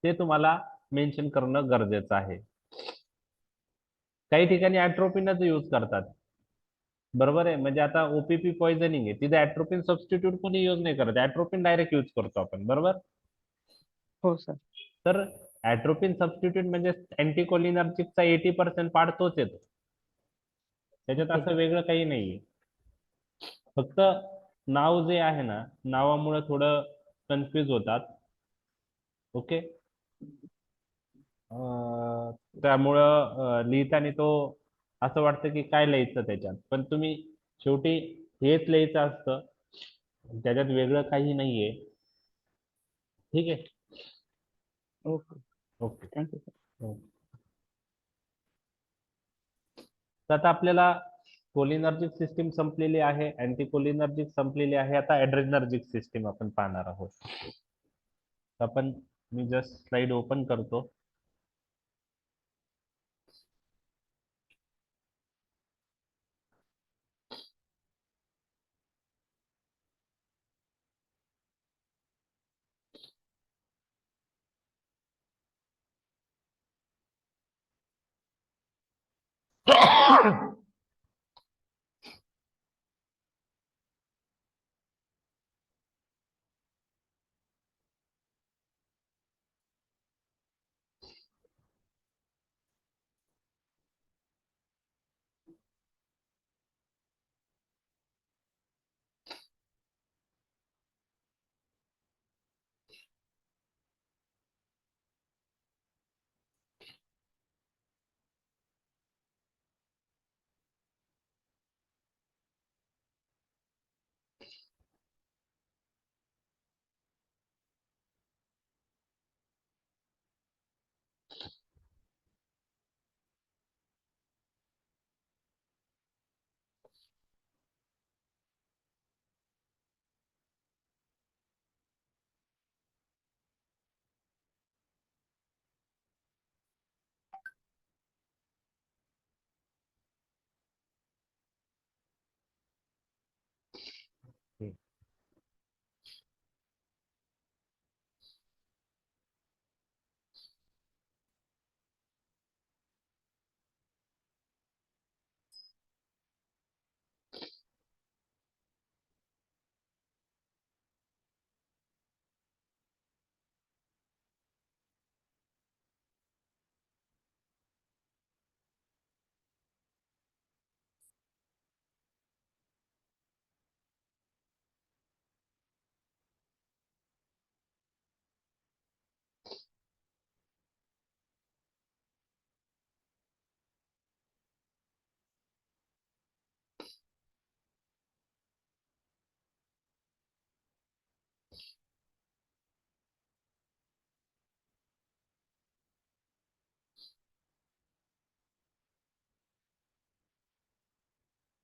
ते तुम्हाला मेन्शन करणं गरजेचं आहे. काही ठिकाणी ऍट्रोपिनच यूज करतात. बरोबर आहे. म्हणजे आता ओपीपी पॉइझनिंग आहे तिथे ऍट्रोपिन सबस्टिट्यूट कोणी यूज नाही करत. ऍट्रोपिन डायरेक्ट यूज करतो आपण. बरोबर. हो सर. तर ऍट्रोपिन सबस्टिट्यूट म्हणजे अँटीकोलिनर्जिकचा 80% पार्ट तोच येतो. त्याच्यात ओके. असं वेगळं काही नाहीये. फक्त नाव जे आहे ना नावामुळे थोडं कन्फ्युज होतात. ओके. त्यामुळं लिहिताना तो असं वाटतं की काय लिहायचं त्याच्यात. पण तुम्ही शेवटी हेच लिहायचं असतं. त्याच्यात वेगळं काही नाहीये. ठीक आहे. ओके. ओके. Thank you sir. तर आता आपल्याला कोलिनर्जिक सिस्टीम संपलेली आहे. अँटी कोलिनर्जिक संपलेली आहे. आता ऍड्रेनर्जिक सिस्टीम आपण पाहणार आहोत. आपण मी जस्ट स्लाइड ओपन करतो.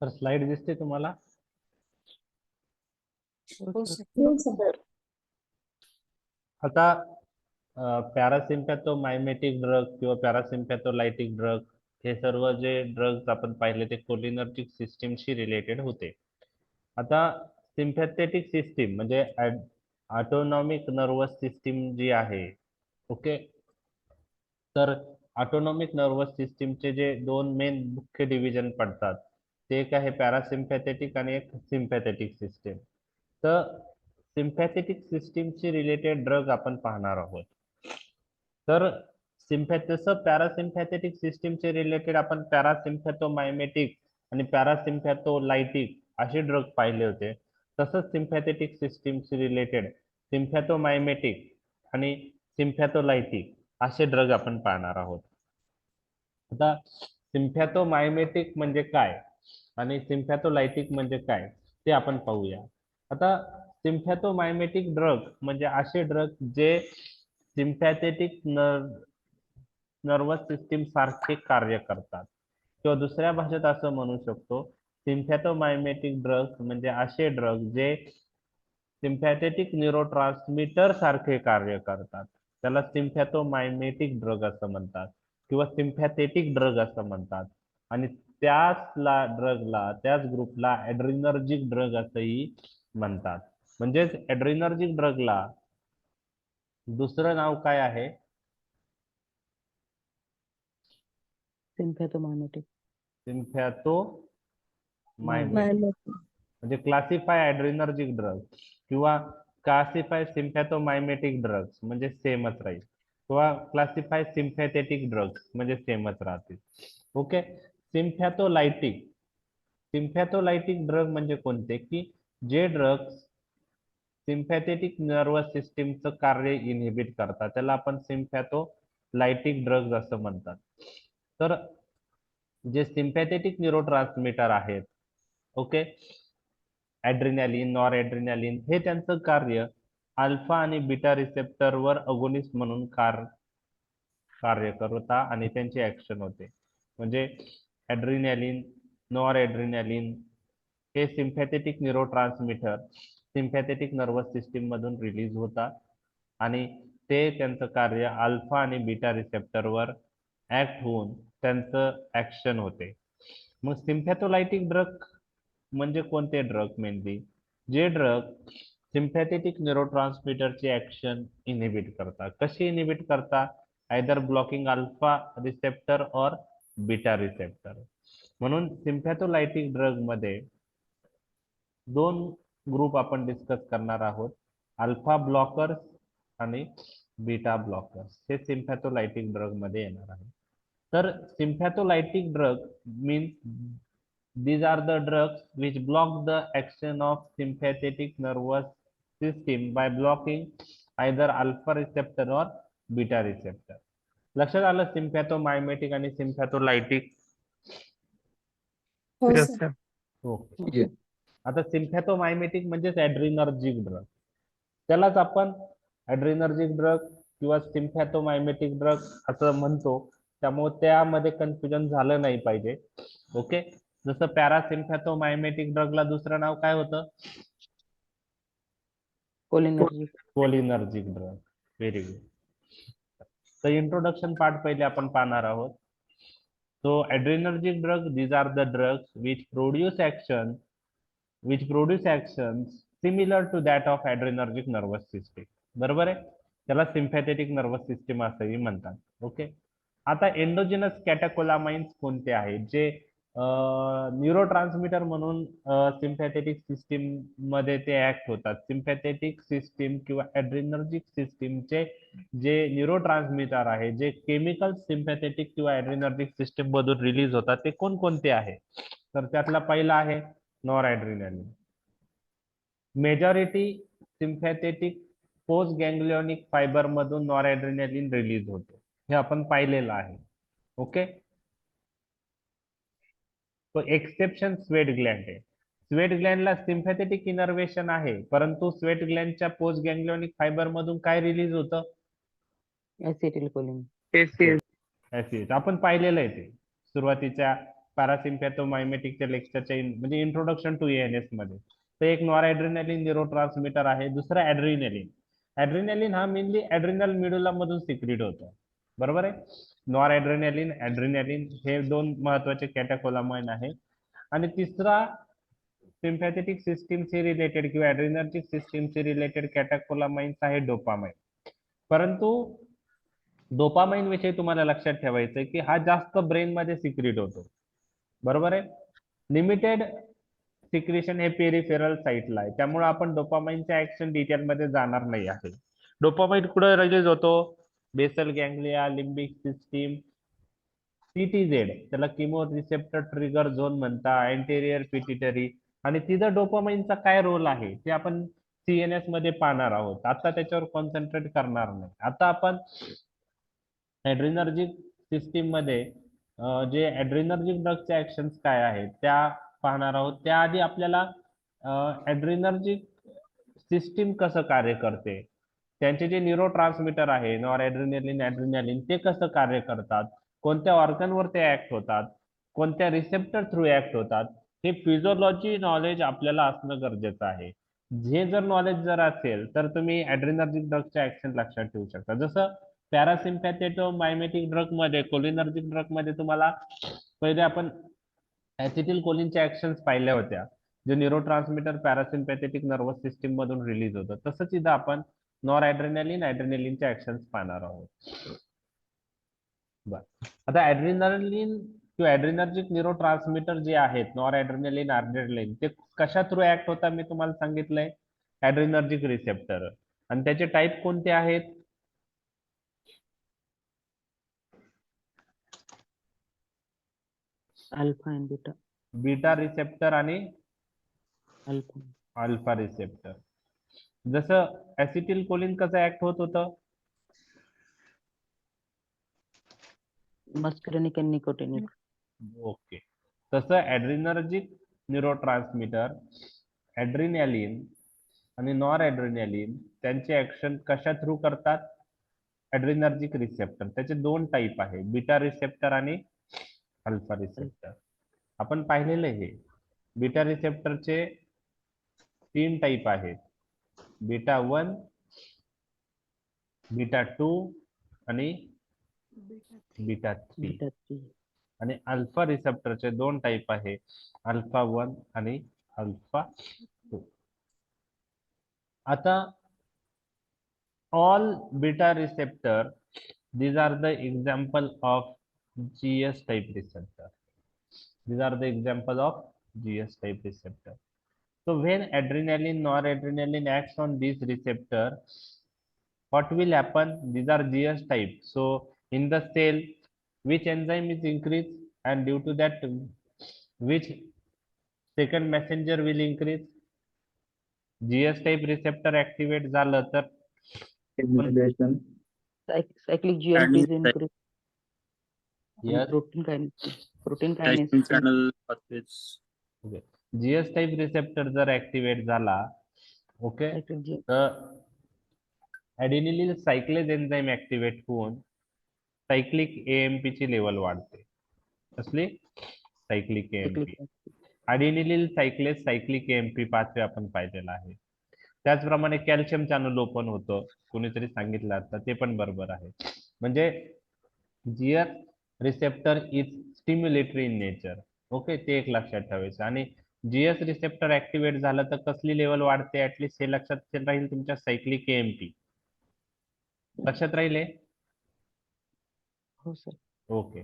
तर स्लाइड दिसते तुम्हाला? आता पॅरासिम्पॅथोमायमेटिक ड्रग किंवा पॅरासिम्पॅथोलायटिक ड्रग हे सर्व जे ड्रग्ज आपण पाहिले ते कोलिनर्जिक सिस्टीमशी रिलेटेड होते. आता सिम्पॅथेटिक सिस्टीम म्हणजे ऑटोनॉमिक नर्वस सिस्टीम जी आहे, ओके, तर ऑटोनॉमिक नर्वस सिस्टीमचे जे दोन मेन मुख्य डिव्हिजन पडतात ते एक आहे पॅरासिम्पॅथेटिक आणि एक सिम्पॅथेटिक सिस्टीम. तर सिम्पॅथेटिक सिस्टीमशी रिलेटेड ड्रग आपण पाहणार आहोत. तर जसं पॅरासिम्पॅथेटिक सिस्टीमचे रिलेटेड आपण पॅरासिम्पॅथोमायमेटिक आणि पॅरासिम्पॅथोलायटिक असे ड्रग पाहिले होते, तसंच सिम्पॅथेटिक सिस्टीमशी रिलेटेड सिम्पॅथोमायमेटिक आणि सिम्पॅथोलायटिक असे ड्रग आपण पाहणार आहोत. आता सिम्पॅथोमायमेटिक म्हणजे काय आणि सिम्पॅथोलायटिक म्हणजे काय ते आपण पाहूया. आता सिम्पॅथोमायमेटिक ड्रग म्हणजे असे ड्रग जे सिम्पॅथेटिक नर्वस सिस्टीम सारखे कार्य करतात, किंवा दुसऱ्या भाषेत असं म्हणू शकतो, सिम्पॅथोमायमेटिक ड्रग म्हणजे असे ड्रग जे सिम्पॅथेटिक न्यूरोट्रान्समीटर सारखे कार्य करतात. त्याला सिम्पॅथोमायमेटिक ड्रग असं म्हणतात किंवा सिम्पॅथेटिक ड्रग असं म्हणतात. आणि त्याच ग्रुपला ॲड्रिनर्जिक ड्रग असंही म्हणतात. म्हणजेच ॲड्रिनर्जिक ड्रगला दुसरं नाव काय आहे? सिम्पॅथोमायमेटिक. सिम्पॅथोमायमेटिक म्हणजे क्लासिफाय ॲड्रिनर्जिक ड्रग किंवा क्लासिफाय सिम्पॅथोमायमेटिक ड्रग्स म्हणजे सेमच राहील, किंवा क्लासिफाय सिम्पॅथेटिक ड्रग्स म्हणजे सेमच राहतील. ओके. सिम्पॅथोलायटिक ड्रग म्हणजे कोणते? की जे ड्रग्स सिम्पॅथेटिक नर्वस सिस्टीमचं कार्य इनहिबिट करतात त्याला आपण सिम्पॅथोलायटिक ड्रग्ज असं म्हणतात. तर जे सिम्पॅथेटिक न्यूरोट्रान्समीटर आहेत, ओके, ॲड्रिनॅलिन, नॉर ॲड्रिनॅलिन, हे त्यांचं कार्य अल्फा आणि बीटा रिसेप्टरवर अगोनिस्ट म्हणून कार्य करता आणि त्यांची ऍक्शन होते. म्हणजे ॲड्रिनॅलिन, नॉर ॲड्रिनॅलिन हे sympathetic neurotransmitter sympathetic nervous system मधून रिलीज होतात आणि ते त्यांचं कार्य अल्फा आणि बीटा रिसेप्टरवर ऍक्ट होऊन त्यांचं ऍक्शन होते. मग सिम्पॅथोलायटिक ड्रग म्हणजे कोणते ड्रग? मेनली जे ड्रग सिम्पॅथेटिक न्यूरोट्रान्समीटरची ऍक्शन इनहिबिट करतात. कशी इनहिबिट करतात? आयदर ब्लॉकिंग अल्फा रिसेप्टर और बीटा रिसेप्टर. म्हणून सिम्पॅथोलायटिक ड्रग मध्ये दोन ग्रुप आपण डिस्कस करणार आहोत, अल्फा ब्लॉकर्स आणि बीटा ब्लॉकर्स. हे सिम्पॅथोलायटिक ड्रग मध्ये येणार आहे. तर sympatholytic drug means these are the drugs which block the action of sympathetic nervous system by blocking either alpha receptor or beta receptor. लक्षात आलं सिम्पॅथोमायमेटिक आणि सिम्पॅथोलायटिक? ओके. आता सिम्पॅथोमायमेटिक म्हणजेच ॲड्रिनर्जिक ड्रग, त्यालाच आपण ॲड्रिनर्जिक ड्रग किंवा सिम्पॅथोमायमेटिक ड्रग असं म्हणतो. त्यामुळे त्यामध्ये कन्फ्युजन झालं नाही पाहिजे. ओके. जसं पॅरासिम्पॅथोमायमेटिक ड्रगला दुसरं नाव काय होतं? Cholinergic drug. Very good. तर इंट्रोडक्शन पार्ट पहिले आपण पाहणार आहोत. So adrenergic drugs, these are the drugs which produce actions similar to that of adrenergic nervous system. बरोबर आहे? त्याला सिम्पॅथेटिक नर्वस सिस्टीम असंही म्हणतात. ओके. आता एंडोजिनस कॅटेकोलामाइन्स कोणते आहेत जे न्यूरोट्रान्समीटर म्हणून सिम्पॅथेटिक सिस्टीम मध्ये ते ऍक्ट होतात. सिम्पॅथेटिक सिस्टीम किंवा ॲड्रिनर्जिक सिस्टीमचे जे न्यूरोट्रान्समीटर आहे, जे केमिकल सिम्पॅथेटिक किंवा ॲड्रिनर्जिक सिस्टीम मधून रिलीज होतात, ते कोणकोणते आहे? तर त्यातला पहिला आहे noradrenaline. Majority sympathetic post ganglionic fibre मधून नॉर ॲड्रिनॅलिन रिलीज होतो, हे आपण पाहिलेलं आहे. ओके. तो एक्सेप्शन स्वेट ग्लँड आहे. स्वेट ग्लँडला सिम्पॅथेटिक इनर्वेशन आहे, परंतु स्वेट ग्लँडच्या पोस्ट गँग्लियोनिक फायबर मधून काय रिलीज होतं? ऍसिटिल्कोलीन. ऍसिड. आपण पाहिलेलं आहे ते सुरुवातीच्या पॅरासिम्पॅथोमायमेटिकच्या लेक्चरच्या म्हणजे इंट्रोडक्शन टू एएनएस मध्ये. तर एक नॉरएड्रेनालिन न्यूरोट्रान्समीटर आहे, दुसरा ऍड्रेनालिन. ऍड्रेनालिन हा मेनली ऍड्रिनल मेडुला मधून सिक्रीट होतो, बरोबर आहे. नॉरएड्रेनालिन, ऍड्रेनालिन हे दोन महत्वाचे कॅटेकोलामाइन आहे. आणि तिसरा सिम्पॅथेटिक सिस्टीमशी रिलेटेड किंवा ऍड्रेनर्जिक सिस्टीमशी रिलेटेड कॅटेकोलामाइन्स आहे डोपामाइन. परंतु डोपामाइन विषयी तुम्हाला लक्षात ठेवायचं आहे की हा जास्त ब्रेन मध्ये सिक्रीट होतो, बरोबर आहे. लिमिटेड सिक्रेशन हे पेरिफेरल साईटला आहे, त्यामुळे आपण डोपामाइनच्या ऍक्शन डिटेल मध्ये जाणार नाही आहे. डोपामाइन कुठे रिलीज होतो? बेसल गँग्लिया, लिम्बिक सिस्टीम, सीटीझेड, त्याला किमो रिसेप्टर ट्रिगर झोन म्हणता, अँटेरियर पिट्युटरी. आणि तिथं डोपामाइनचा काय रोल आहे ते आपण सीएनएस मध्ये पाहणार आहोत. आता त्याच्यावर कॉन्सन्ट्रेट करणार नाही. आता आपण ऍड्रेनर्जिक सिस्टीम मध्ये जे ऍड्रेनर्जिक ड्रगचे ऍक्शन्स काय आहेत त्या पाहणार आहोत. त्याआधी आपल्याला ऍड्रेनर्जिक सिस्टीम कसं कार्य करते, त्यांचे जे न्यूरोट्रान्समीटर आहे नॉरएड्रेनालिन, ऍड्रेनालिन, ते कसं कार्य करतात, कोणत्या ऑर्गनवर ते ऍक्ट होतात, कोणत्या रिसेप्टर थ्रू ऍक्ट होतात, हे फिजिओलॉजी नॉलेज आपल्याला असणं गरजेचं आहे. हे जर नॉलेज जर असेल तर तुम्ही ऍड्रेनर्जिक ड्रगचे ऍक्शन लक्षात ठेवू शकता. जसं पॅरासिम्पॅथेटोमायमेटिक ड्रग मध्ये, कोलिनर्जिक ड्रग मध्ये तुम्हाला पहिले आपण ऍसिटिल कोलिनच्या ऍक्शन्स पाहिल्या होत्या, जे न्यूरोट्रान्समीटर पॅरासिम्पॅथेटिक नर्वस सिस्टीम मधून रिलीज होतं. तसंच इथं आपण नॉरएड्रेनालिन, ऍड्रेनालिनच्या ऍक्शन्स पाहणार आहोत. बर, आता ऍड्रेनालिन किंवा ऍड्रेनर्जिक न्यूरोट्रान्समीटर जे आहेत नॉरएड्रेनालिन, ऍड्रेनालिन, ते कशा थ्रू ऍक्ट होतात मी तुम्हाला सांगितलंय, ऍड्रेनर्जिक रिसेप्टर. आणि त्याचे टाईप कोणते आहेत? अल्फा आणि बीटा. बीटा रिसेप्टर आणि अल्फा. Alpha receptor. जसं ऍसिटिल कोलिन कसं ऍक्ट होत होतं? मस्करेनिक आणि निकोटिनिक. ओके. तसं ऍड्रेनर्जिक न्यूरोट्रान्समीटर ऍड्रेनालिन आणि नॉरएड्रेनालिन त्यांचे ऍक्शन कशा थ्रू करतात? ऍड्रेनर्जिक रिसेप्टर. त्याचे दोन टाईप आहे, बीटा रिसेप्टर आणि अल्फा रिसेप्टर. आपण पाहिलेलं हे बीटा रिसेप्टरचे 3 टाईप आहेत, बीटा 1, बीटा 2 आणि बीटा 3. बीटा 3. आणि अल्फा रिसेप्टरचे 2 टाईप आहे, अल्फा 1 आणि अल्फा 2. आता all beta receptor, these are the example of GS type receptor. These are the example of GS type receptor. So when adrenaline, noradrenaline acts on this receptor, what will happen? These are GS type. So in the cell, which enzyme is increased, and due to that, which second messenger will increase? GS type receptor activate झालं तर Inhibition. Cyclic GMP is increased. Yes. Protein kinase. Protein Calcium kinase. channel pathways. Okay. GS type receptor जर activate झाला, okay, Cyclic GMP. तर adenylyl cyclase enzyme activate होऊन cyclic AMP ची level वाढते. कसली? Cyclic AMP. Adenylyl cyclase cyclic AMP pathway आपण पाहिलेला आहे. त्याचप्रमाणे कॅल्शियम चॅनल ओपन होतं, कोणीतरी सांगितलं आता, ते पण बरोबर आहे. म्हणजे GS receptor is stimulatory in nature. Okay, ते एक लक्षात ठेवायचं. आणि जीएस रिसेप्टर ऍक्टिव्हेट झालं तर कसली लेवल वाढते? ऍटलीस्ट हे लक्षात राहील तुमच्या सायक्लिक एएमपी. लक्षात राहिले? हो सर. ओके.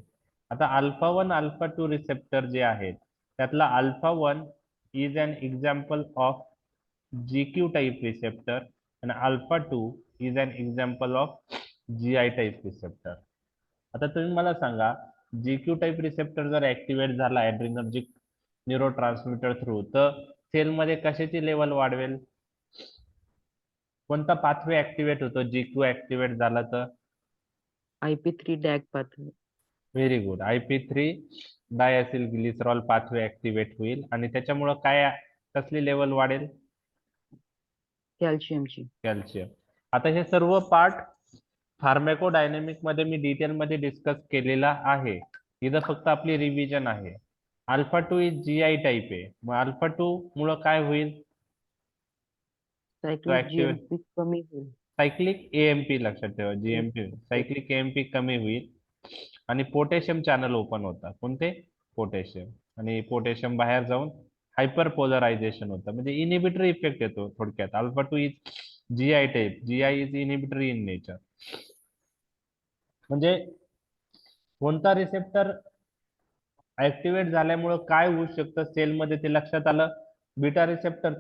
आता अल्फा 1, अल्फा 2 रिसेप्टर जे आहेत त्यातला alpha 1 is an example of GQ type receptor and alpha 2 is an example of GI type receptor. आता तुम्ही मला सांगा, GQ type receptor जर ऍक्टिव्हेट झाला ऍड्रेनर्जिक न्यूरोट्रान्समीटर थ्रू, तर सेल मध्ये कशाची लेवल वाढवेल? कोणता पाथवे ऍक्टिव्हेट होतो GQ ऍक्टिव्हेट झाला तर? IP3 DAG pathway. Very good. IP3 diacyl glycerol pathway activate होईल आणि त्याच्यामुळे काय, कसली लेवल वाढेल? कॅल्शियमची. कॅल्शियम. आता हे सर्व पार्ट फार्मॅकोडायनेमिक मध्ये मी डिटेल मध्ये डिस्कस केलेला आहे. इथं फक्त आपली रिव्हिजन आहे. अल्फा 2 इज GI टाईप आहे, मग अल्फा 2 मुळे काय होईल? सायक्लिक active- GMP कमी होईल. सायक्लिक AMP लक्षात ठेवा, GMP सायक्लिक AMP कमी होईल आणि पोटॅशियम चॅनल ओपन होतात. कोणते? पोटॅशियम. आणि पोटॅशियम बाहेर जाऊन हायपर पोलरायझेशन होतं, म्हणजे इनिबिटरी इफेक्ट येतो थोडक्यात. Alpha 2 is GI type, GI is inhibitory in nature. म्हणजे कोणता रिसेप्टर ऍक्टिव्हेट झाल्यामुळे काय होऊ शकतं सेलमध्ये ते लक्षात आलं. बीटा रिसेप्टर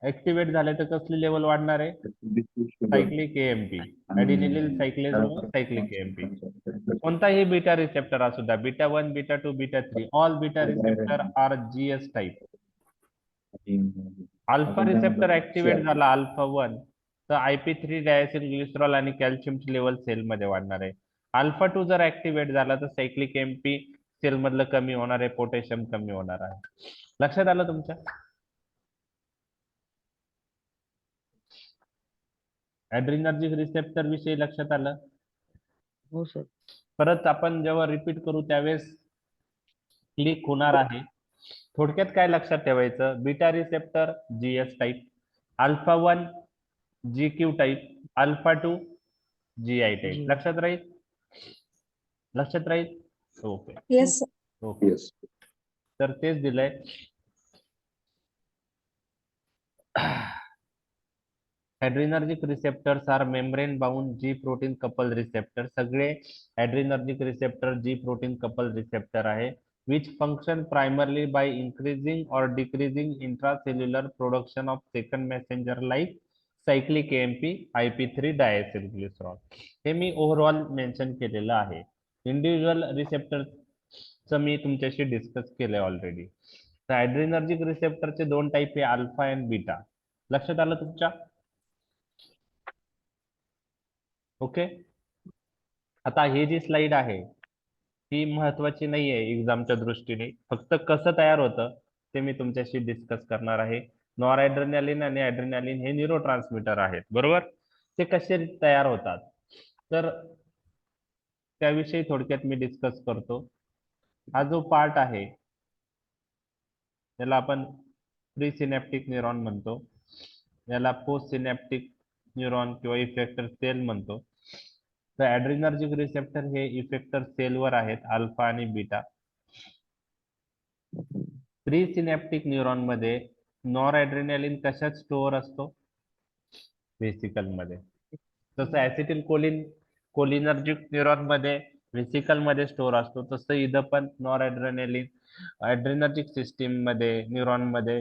ऍक्टिव्हेट झाले तर कसली लेवल वाढणार आहे? सायक्लिक AMP, ऍडिनिलिन सायक्लेजमुळे सायक्लिक AMP. कोणताही बीटा रिसेप्टर असू द्या, beta 1, beta 2, beta 3, all beta receptor are GS type. Alpha receptor activate झाला अल्फा 1 तर IP3 डायसिल ग्लिसरॉल आणि कॅल्शियमची लेवल सेलमध्ये वाढणार आहे. अल्फा 2 जर ऍक्टिव्हेट झाला तर सायक्लिक AMP सेल मधलं कमी होणार आहे, पोटॅशियम कमी होणार आहे. लक्षात आलं तुमच्या? ऍड्रिनर्जिक रिसेप्टर विषयी लक्षात आलं? हो सर. परत आपण जेव्हा रिपीट करू त्यावेळेस क्लिक होणार आहे. थोडक्यात काय लक्षात ठेवायचं? Beta receptor GS type, alpha 1 GQ type, alpha 2 GI type. जी. लक्षात राहील? लक्षात राहील? Okay yes. ओके. Yes. तर तेच दिलंय. Adrenergic receptors are membrane bound G protein coupled receptor. सगळे adrenergic receptor G protein coupled receptor आहे, which function primarily by increasing or decreasing intracellular production of second messenger like cyclic AMP, IP3 diacylglycerol. हे मी overall mention केलेलं आहे. Individual रिसेप्टरचं मी तुमच्याशी discuss केलंय already. तर ऍड्रिनर्जिक रिसेप्टरचे दोन type आहे, अल्फा अँड बीटा. लक्षात आलं तुमच्या? ओके. आता ही जी स्लाइड आहे ती महत्वाची नाही आहे एक्झामच्या दृष्टीने, फक्त कसं तयार होतं ते मी तुमच्याशी डिस्कस करणार आहे. नॉर ऍड्रेनालिन आणि ऍड्रेनालिन हे न्यूरोट्रान्समीटर आहेत, बरोबर? ते कसे तयार होतात तर त्याविषयी थोडक्यात मी डिस्कस करतो. हा जो पार्ट आहे त्याला आपण प्री सिनॅप्टिक न्यूरॉन म्हणतो, याला पोस्ट सिनॅप्टिक न्यूरॉन किंवा इफेक्टर सेल म्हणतो. तर ऍड्रिनर्जिक रिसेप्टर हे इफेक्टर सेलवर आहेत, अल्फा आणि बीटा. प्री सिनॅप्टिक न्यूरॉन मध्ये नॉर ऍड्रेनालिन कशात स्टोअर असतो? व्हेसिकल मध्ये. तसं ऍसिटिल कोलिनर्जिक न्यूरॉन मध्ये व्हेसिकल मध्ये स्टोअर असतो, तसं इथं पण नॉर ऍड्रेनालिन ऍड्रेनर्जिक सिस्टीम मध्ये न्यूरॉन मध्ये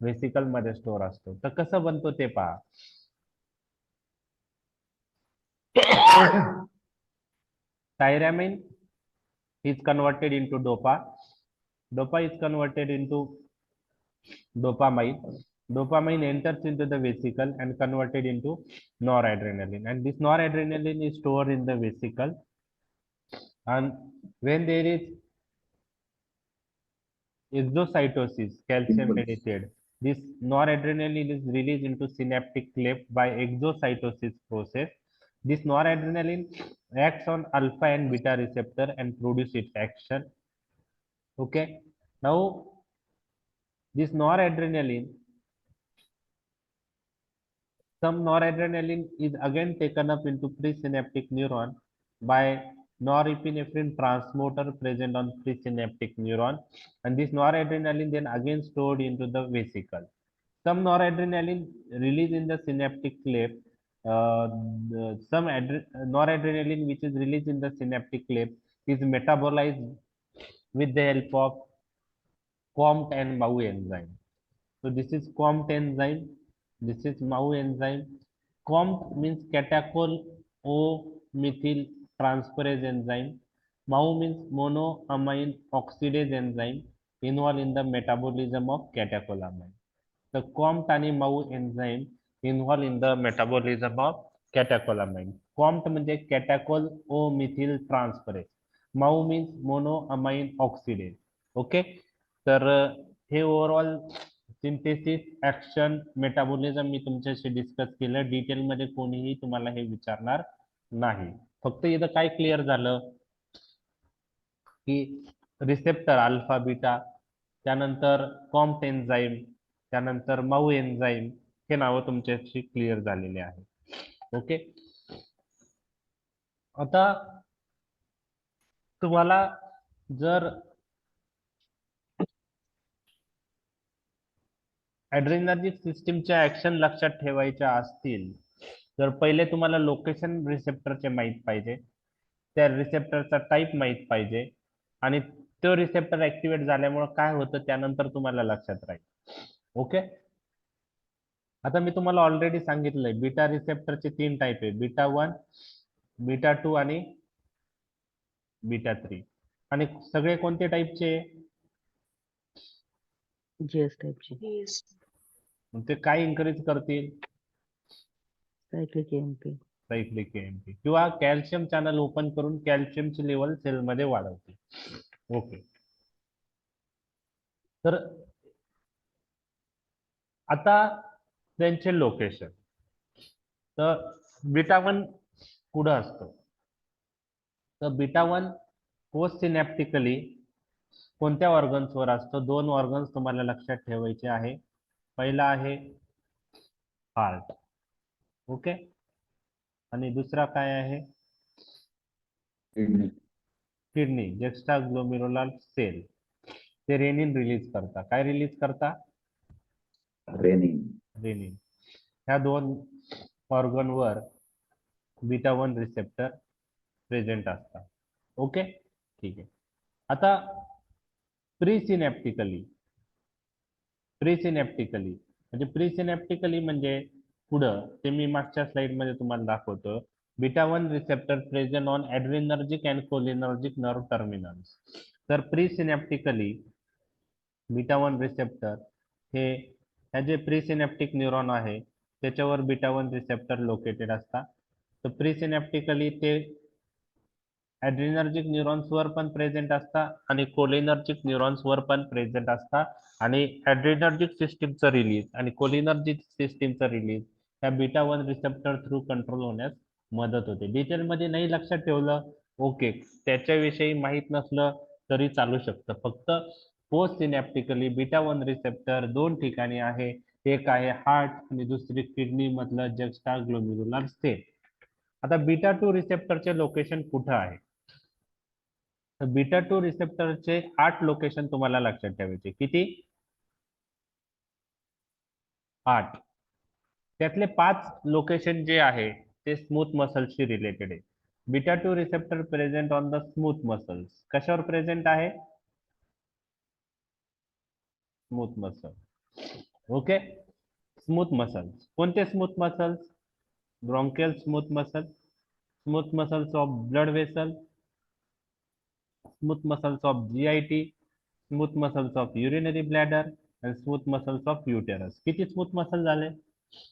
व्हेसिकल मध्ये स्टोअर असतो. तर कसं बनतो ते पहा. Tyramine is converted into DOPA. DOPA is converted into dopamine. Dopamine enters into the vesicle and converted into noradrenaline. And this noradrenaline is stored in the vesicle. And when there is exocytosis, calcium mediated, this noradrenaline is released into synaptic cleft by exocytosis process. This noradrenaline acts on alpha and beta receptor and produce its action. Okay. Now this noradrenaline, some noradrenaline is again taken up into presynaptic neuron by norepinephrine transporter present on presynaptic neuron, and this noradrenaline then again stored into the vesicle. Some noradrenaline released in the synaptic cleft. Some noradrenaline which is released in the synaptic cleft is metabolized with the help of COMT and MAU enzyme. So this is COMT enzyme, this is MAU enzyme. COMT means catechol O methyl transferase enzyme. MAU means monoamine oxidase enzyme involved in the metabolism of catecholamine. The COMT आणि MAU enzyme involved in the metabolism of catecholamine. COMT म्हणजे catechol O methyl transferase. MAU means monoamine oxidase. Okay. तर हे overall synthesis, action, metabolism मी तुमच्याशी discuss केलं. Detail मध्ये कोणीही तुम्हाला हे विचारणार नाही. फक्त इथं काय क्लिअर झालं की रिसेप्टर अल्फा बीटा त्यानंतर कॉम्प्ट एन्झाईम, त्यानंतर माऊ एन्झाईम, हे नावं तुमच्याशी क्लिअर झालेले आहे. ओके. आता तुम्हाला जर ॲड्रेनर्जिक सिस्टीमच्या ऍक्शन लक्षात ठेवायच्या असतील तर पहिले तुम्हाला लोकेशन रिसेप्टरचे माहित पाहिजे, त्या रिसेप्टरचा टाईप माहित पाहिजे आणि तो रिसेप्टर ऍक्टिव्हेट झाल्यामुळे काय होतं त्यानंतर तुम्हाला लक्षात राहील. ओके. आता मी तुम्हाला ऑलरेडी सांगितलंय बीटा रिसेप्टरचे 3 टाईप आहे, बीटा 1, बीटा 2 आणि बीटा 3. आणि सगळे कोणते टाईपचे? GS टाईपचे. ते काय इन्क्रीज करतील? Cyclic AMP. सायक्लिक एएमपी किंवा कॅल्शियम चॅनल ओपन करून कॅल्शियमची लेवल सेलमध्ये वाढवते. ओके. तर आता त्यांचे लोकेशन. तर बीटा 1 कुठं असतो? तर बीटा 1 पोस्ट सिनॅप्टिकली कोणत्या ऑर्गन्सवर असतो? 2 ऑर्गन्स तुम्हाला लक्षात ठेवायचे आहे. पहिला आहे हार्ट. ओके. आणि दुसरा काय आहे? Kidney. किडनी. जुक्स्टाग्लोमेरुलर सेल. ते रेनिन रिलीज करता. काय रिलीज करता? Renin. रेनिन. ह्या 2 ऑर्गनवर बीटा 1 रिसेप्टर प्रेझेंट असतात. ओके. ठीक आहे. आता प्रीसिनॅप्टिकली म्हणजे पुढं ते मी मागच्या स्लाइड मध्ये तुम्हाला दाखवतो. Beta 1 receptor present on adrenergic and cholinergic nerve terminals. तर प्रीसिनॅप्टिकली बीटा 1 रिसेप्टर हे जे प्रीसिनॅप्टिक न्यूरॉन आहे त्याच्यावर बीटा 1 रिसेप्टर लोकेटेड असतात. तर प्रीसिनॅप्टिकली ते ॲड्रेनर्जिक न्यूरॉन्सवर पण प्रेझेंट असतात आणि कोलिनर्जिक न्यूरॉन्सवर पण प्रेझेंट असतात. आणि ॲड्रेनर्जिक सिस्टीमचं रिलीज आणि कोलिनर्जिक सिस्टीमचं रिलीज ह्या बीटा 1 रिसेप्टर थ्रू कंट्रोल होण्यास मदत होते. डिटेलमध्ये नाही लक्षात ठेवलं ओके, त्याच्याविषयी माहीत नसलं तरी चालू शकतं. फक्त पोस्ट सिनॅप्टिकली बीटा 1 रिसेप्टर 2 ठिकाणी आहे. एक आहे हार्ट आणि दुसरी किडनी मधलं जक्स्टाग्लोमेरुलर सेल. आता बीटा 2 रिसेप्टरचे लोकेशन कुठं आहे? तर बीटा 2 रिसेप्टरचे 8 लोकेशन तुम्हाला लक्षात ठेवायचे. किती? 8. त्यातले 5 लोकेशन जे आहे ते स्मूथ मसल्सशी रिलेटेड आहे. Beta 2 receptor present on the smooth muscles. कशावर प्रेझेंट आहे? Smooth muscle. Okay. Smooth muscles. कोणते smooth muscles? Bronchial smooth muscle, smooth muscles of blood vessel, smooth muscles of GIT, smooth muscles of urinary bladder आणि smooth muscles of uterus. किती smooth muscle झाले?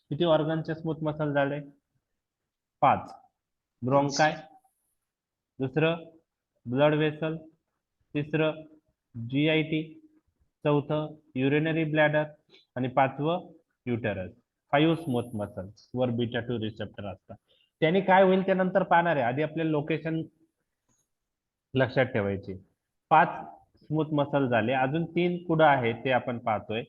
किती ऑर्गनचे smooth muscle झाले? 5. Bronchi, दुसरं blood vessel, तिसरं GIT, चौथं urinary bladder आणि 5वं युटेरस. 5 स्मूथ मसल्स वर बीटा 2 रिसेप्टर असतात. त्याने काय होईल ते नंतर पाहणार आहे. आधी आपले लोकेशन लक्षात ठेवायचे. 5 स्मूथ मसल झाले. अजून 3 कुठं आहे ते आपण पाहतोय.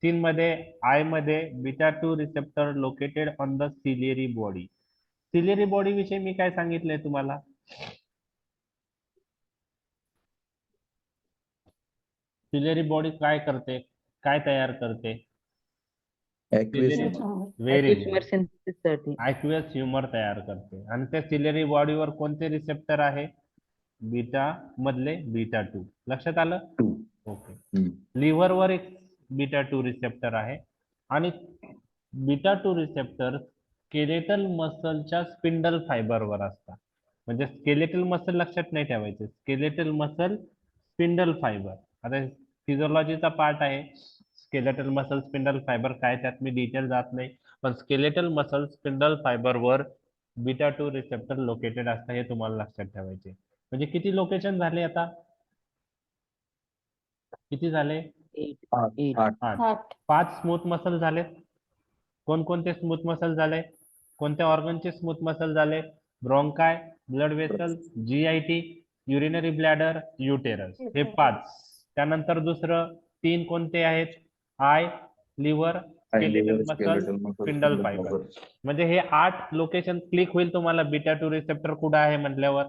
3 मध्ये आय मध्ये beta 2 receptor located on the ciliary body. Ciliary body विषयी मी काय सांगितलंय तुम्हाला? सिलियरी बॉडी काय करते? काय तयार करते? Aqueous. व्हेरी ह्युमर सिंथेसिससाठी. ॲक्वियस ह्युमर तयार करते. आणि त्या सिलियरी बॉडीवर कोणते रिसेप्टर आहे? बीटा मधले बीटा 2. लक्षात आलं? 2. ओके. Hmm. लिव्हरवर एक बीटा 2 रिसेप्टर आहे आणि बीटा 2 रिसेप्टर स्केलेटल मसलच्या स्पिंडल फायबरवर असतात. म्हणजे स्केलेटल मसल लक्षात नाही ठेवायचे. Skeletal muscle spindle fibre. आता फिजिओलॉजीचा पार्ट आहे. स्केलेटल मसल स्पिंडल फायबर काय त्यात मी डिटेल जात नाही, पण स्केलेटल मसल स्पिंडल फायबरवर बीटा 2 रिसेप्टर लोकेटेड असतात हे तुम्हाला लक्षात ठेवायचे. म्हणजे किती लोकेशन झाले आता? किती झाले? 8. 8. 5 स्मूथ मसल झाले. कोणकोणते स्मूथ मसल झाले? कोणत्या ऑर्गनचे स्मूथ मसल झाले? Bronchi, blood vessel, GIT, urinary bladder, uterus. हे 5. त्यानंतर दुसरं तीन कोणते आहेत? Eye, liver, skeletal muscle, spindle fibre. म्हणजे हे 8 लोकेशन क्लिक होईल तुम्हाला बीटा 2 रिसेप्टर कुठे आहे म्हटल्यावर.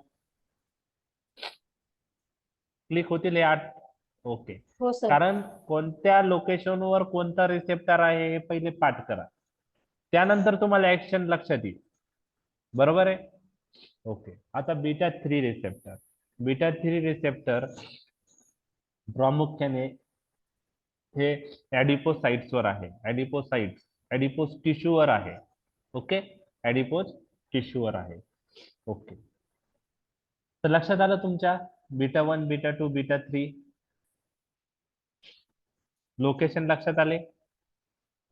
क्लिक होतील हे 8. ओके. हो सर. कारण कोणत्या लोकेशनवर कोणता रिसेप्टर आहे हे पहिले पाठ करा, त्यानंतर तुम्हाला ऍक्शन लक्षात येईल. बरोबर आहे? ओके. आता बीटा 3 रिसेप्टर. बीटा 3 रिसेप्टर प्रामुख्याने हे ऍडिपोसाइट्स वर आहे. ऍडिपोसाइट्स, ऍडिपोस टिश्यू वर आहे. ओके, ऍडिपोस टिश्यू वर आहे. ओके, तर लक्षात आलं तुमच्या बीटा 1, बीटा 2, बीटा 3 लोकेशन लक्षात आले?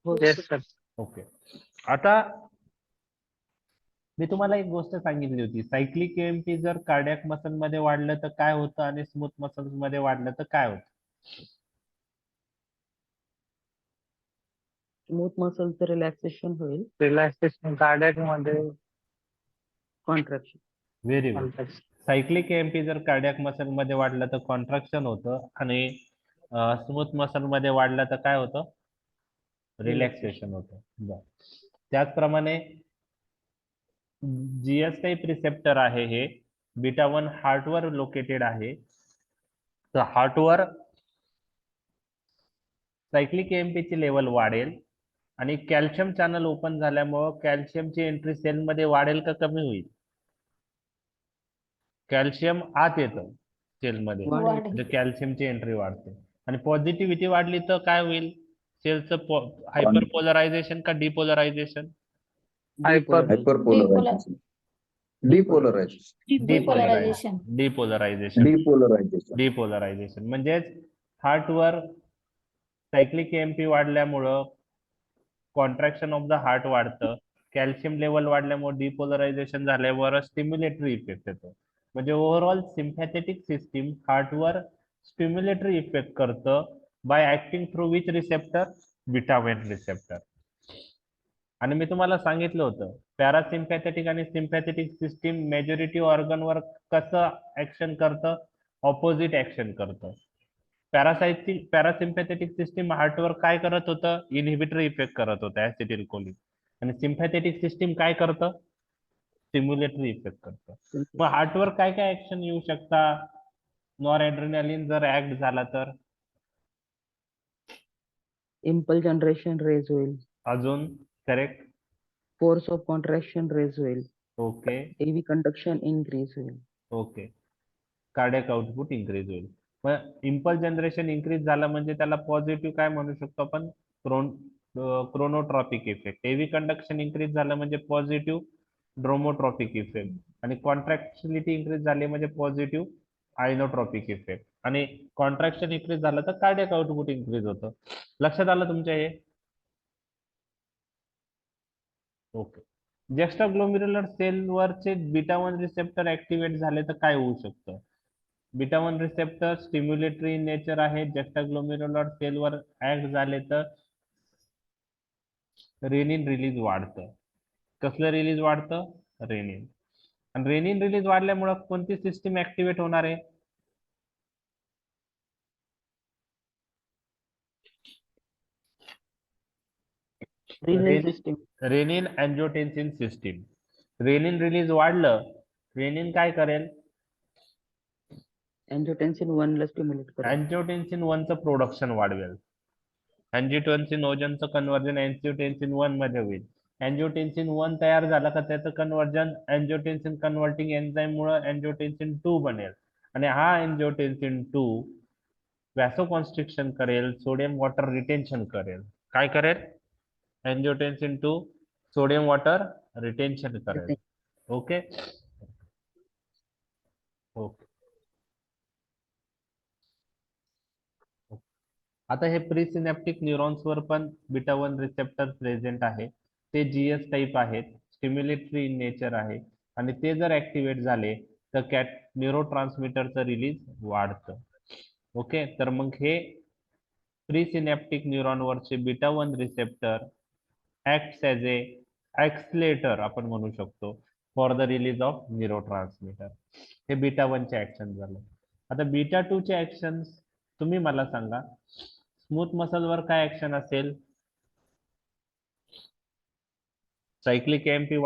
Yes sir. ओके. आता मी तुम्हाला एक गोष्ट सांगितली होती, सायक्लिक एएमपी जर कार्डियक मसल मध्ये वाढलं तर काय होतं आणि स्मूथ मसल्स मध्ये वाढलं तर काय होतं? स्मूथ मसलचं रिलॅक्सेशन होईल, रिलॅक्सेशन कार्डियक मध्ये contraction. Very good. Cyclic AMP जर कार्डियक मसल मध्ये वाढलं तर कॉन्ट्रॅक्शन होतं आणि स्मूथ मसल मध्ये वाढलं तर काय होतं? रिलॅक्सेशन होतं. बरं. त्याचप्रमाणे जीएस टाईप रिसेप्टर आहे हे बीटा 1 हार्टवर लोकेटेड आहे. तर हार्टवर सायक्लिक एएमपी ची लेवल वाढेल आणि कॅल्शियम चॅनल ओपन झाल्यामुळे कॅल्शियमची एंट्री सेलमध्ये वाढेल का कमी होईल? कॅल्शियम आत येतं सेलमध्ये, म्हणजे कॅल्शियमची एंट्री वाढते. आणि पॉझिटिव्हिटी वाढली तर काय होईल? सेलचं हायपरपोलरायझेशन का डिपोलरायझेशन? Hyperpolarization. Depolarization. डिपोलरायझेशन म्हणजेच हार्टवर सायक्लिक एएमपी वाढल्यामुळं कॉन्ट्रॅक्शन ऑफ द हार्ट वाढतं, कॅल्शियम लेवल वाढल्यामुळे डिपोलरायझेशन झाल्यावर स्टिम्युलेटरी इफेक्ट येतो. म्हणजे ओव्हरऑल सिम्पॅथेटिक सिस्टीम हार्टवर स्टिम्युलेटरी इफेक्ट करतं by acting through which receptor? Beta 1 receptor. आणि मी तुम्हाला सांगितलं होतं पॅरासिम्पॅथेटिक आणि सिम्पॅथेटिक सिस्टीम मेजॉरिटी ऑर्गनवर कसं ऍक्शन करतं? ऑपोजिट ऍक्शन करतं. पॅरासिम्पॅथेटिक सिस्टीम हार्टवर काय करत होतं? इनहिबिटरी इफेक्ट करत होतं ऍसिटिल्कोलीन. आणि सिम्पॅथेटिक सिस्टीम काय करतं? स्टिम्युलेटरी इफेक्ट करतं. मग हार्टवर काय काय ऍक्शन येऊ शकता नॉर ऍड्रेनालिन जर ऍक्ट झाला तर? इम्पल्स जनरेशन रेज होईल, अजून? Correct. Force of contraction rate होईल, ओके. एव्ही कंडक्शन इन्क्रीज होईल. ओके. कार्डियक आउटपुट इन्क्रीज होईल. मग इम्पल्स जनरेशन इन्क्रीज झालं म्हणजे त्याला पॉझिटिव्ह काय म्हणू शकतो आपण? Chronotropic effect. AV conduction increase झालं म्हणजे पॉझिटिव्ह ड्रोमोट्रॉपिक इफेक्ट. आणि कॉन्ट्रॅक्टिलिटी इन्क्रीज झाली म्हणजे पॉझिटिव्ह आयनोट्रॉपिक इफेक्ट. आणि कॉन्ट्रॅक्शन इन्क्रीज झालं तर कार्डियक आउटपुट इन्क्रीज होतं. लक्षात आलं तुमच्या हे? ओके. जस्टाग्लोमेरुलर सेलवरचे बीटा 1 रिसेप्टर ऍक्टिव्हेट झाले तर काय होऊ शकतं? बीटा 1 रिसेप्टर स्टिम्युलेटरी इन नेचर आहे. जस्टाग्लोमेरुलर सेलवर ऍक्ट झाले तर रेनिन रिलीज वाढतं. कसलं रिलीज वाढतं? रेनिन. आणि रेनिन रिलीज वाढल्यामुळे कोणती सिस्टीम ऍक्टिव्हेट होणार आहे? Renin angiotensin system. Renin release वाढलं, रेनिन काय करेल? अँजिओटेन्सिन 1 ला स्टिम्युलेट करेल. अँजिओटेन्सिन 1 चं प्रोडक्शन वाढवेल. अँजिओटेन्सिनोजनचं कन्व्हर्जन अँजिओटेन्सिन 1 मध्ये होईल. अँजिओटेन्सिन 1 तयार झाला का त्याचं कन्व्हर्जन अँजिओटेन्सिन कन्व्हर्टिंग एन्झाइम मुळे अँजिओटेन्सिन 2 बनेल. आणि हा अँजिओटेन्सिन 2 व्हॅसोकॉन्स्ट्रिक्शन करेल, सोडियम वॉटर रिटेन्शन करेल. काय करेल? अँजिओटेन्सिन 2 सोडियम वॉटर रिटेन्शन करेल. ओके. ओके. आता हे प्रीसिनॅप्टिक न्यूरॉन्सवर पण बीटा 1 रिसेप्टर प्रेझेंट आहे. ते जीएस टाईप आहेत, स्टिम्युलेटरी इन नेचर आहे. आणि ते जर ऍक्टिव्हेट झाले तर न्यूरोट्रान्समीटरचं रिलीज वाढतं. ओके. तर मग हे प्रीसिनॅप्टिक न्यूरॉनवरचे beta 1 receptor acts as a accelerator आपण म्हणू शकतो for the release of neurotransmitter. हे बीटा 1 चे ऍक्शन झालं. आता बीटा 2 चे ऍक्शन तुम्ही मला सांगा. स्मूथ मसलवर काय ऍक्शन असेल? सायक्लिक एएमपी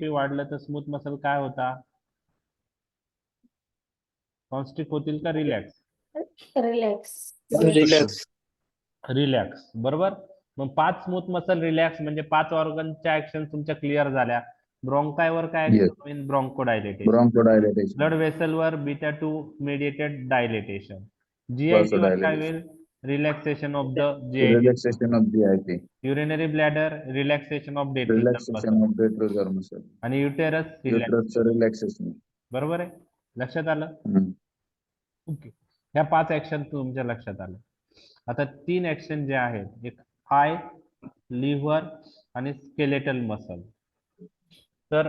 वाढलं तर स्मूथ मसल काय होता? कॉन्स्ट्रिक्ट होतील का रिलॅक्स? रिलॅक्स. रिलॅक्स, बरोबर. मग 5 स्मूथ मसल रिलॅक्स म्हणजे 5 ऑर्गनच्या ऍक्शन तुमच्या क्लिअर झाल्या. ब्रॉन्कायवर काय Yes. ऍक्शन होईल? ब्रॉन्कोडायलेटेशन. Bronchodilation. ब्लड वेसलवर बीटा 2 मेडिएटेड डायलेटेशन. जीआयटी वर काय Vasodilation. होईल? Relaxation of the GIT. Relaxation of GIP. Urinary bladder relaxation of detrusor Relaxation muscle. of detrusor muscle. आणि युटेरस रिलॅक्स. Uterus relaxation. बरोबर आहे, लक्षात आलं? हम्म. ओके, ह्या 5 ऍक्शन तुमच्या लक्षात आलं. आता 3 ऍक्शन जे आहेत, एक आय, लिव्हर आणि स्केलेटल मसल. तर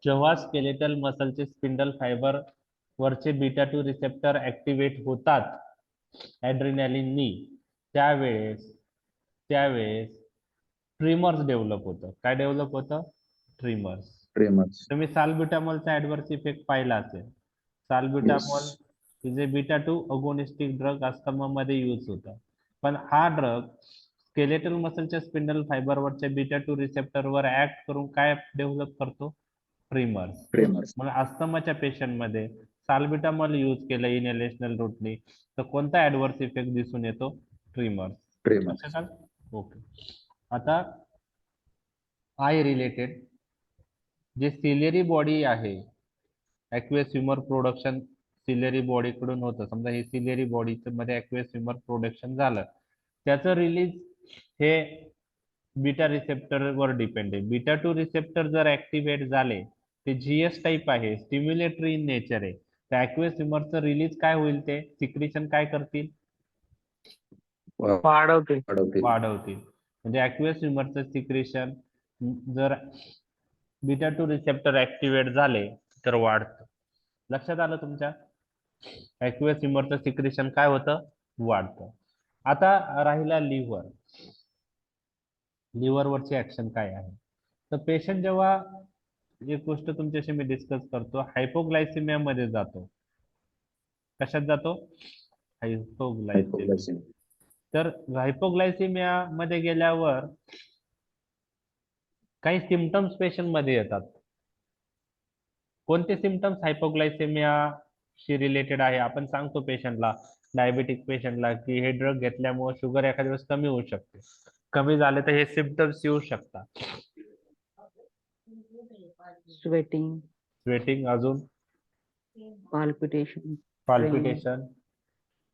जेव्हा स्केलेटल मसलचे स्पिंडल फायबर वरचे बीटा 2 रिसेप्टर ऍक्टिव्हेट होतात ऍड्रिनॅलिननी, त्यावेळेस ट्रिमर्स डेव्हलप होतं. काय डेव्हलप होतं? ट्रिमर्स. Tremors. तुम्ही साल्ब्युटामॉलचा ऍडव्हर्स इफेक्ट पाहिला असेल. Salbutamol Yes. जे बीटा 2 अगोनिस्टिक ड्रग अस्थमा मध्ये यूज होता, पण हा ड्रग स्केलेटल मसलच्या स्पिंडल फायबरवरच्या बीटा 2 रिसेप्टरवर ऍक्ट करून काय डेव्हलप करतो? ट्रिमर्स. Tremors. मग अस्थमाच्या पेशंट मध्ये साल्ब्युटामॉल यूज केलं इनहेलेशनल रूटनी, तर कोणता ऍडव्हर्स इफेक्ट दिसून येतो? ट्रिमर्स. Tremors. ओके, आता आय रिलेटेड जे सिलेरी बॉडी आहे, ऍक्वेस ह्युमर प्रोडक्शन सिलेरी बॉडी कडून होतं. समजा हे सिलेरी बॉडी मध्ये ऍक्वेस ह्युमर प्रोडक्शन झालं, त्याचं रिलीज हे बीटा रिसेप्टर वर डिपेंड आहे. बीटा 2 रिसेप्टर जर ऍक्टिव्हेट झाले, ते जीएस टाईप आहे, स्टिम्युलेटरी इन नेचर आहे, तर ऍक्वेस ह्युमरचं रिलीज काय होईल? ते सिक्रिशन काय करतील? वाढवते. वाढवतील. म्हणजे ऍक्वेस ह्युमरचं सिक्रेशन जर बीटा 2 रिसेप्टर ऍक्टिव्हेट झाले तर वाढतं. लक्षात आलं तुमच्या? ऍक्वेस ह्युमरचं सिक्रेशन काय होतं? वाढतं. आता राहिला लिव्हर. लिव्हरवरची ऍक्शन काय आहे? तर पेशंट जेव्हा, एक गोष्ट तुमच्याशी मी डिस्कस करतो, हायपोग्लायसिमिया मध्ये जातो. कशात जातो? हायपोग्लायसिमिया. Hypoglycemia. तर हायपोग्लायसिमिया मध्ये गेल्यावर काही सिम्पटम्स पेशंट मध्ये येतात. कोणते सिम्पटम्स हायपोग्लायसेमियाशी रिलेटेड आहे? आपण सांगतो पेशंटला, डायबेटिक पेशंटला, की हे ड्रग घेतल्यामुळे शुगर एखाद्या दिवस कमी होऊ शकते. कमी झाले तर हे सिम्पटम्स येऊ शकतात. स्वेटिंग, अजून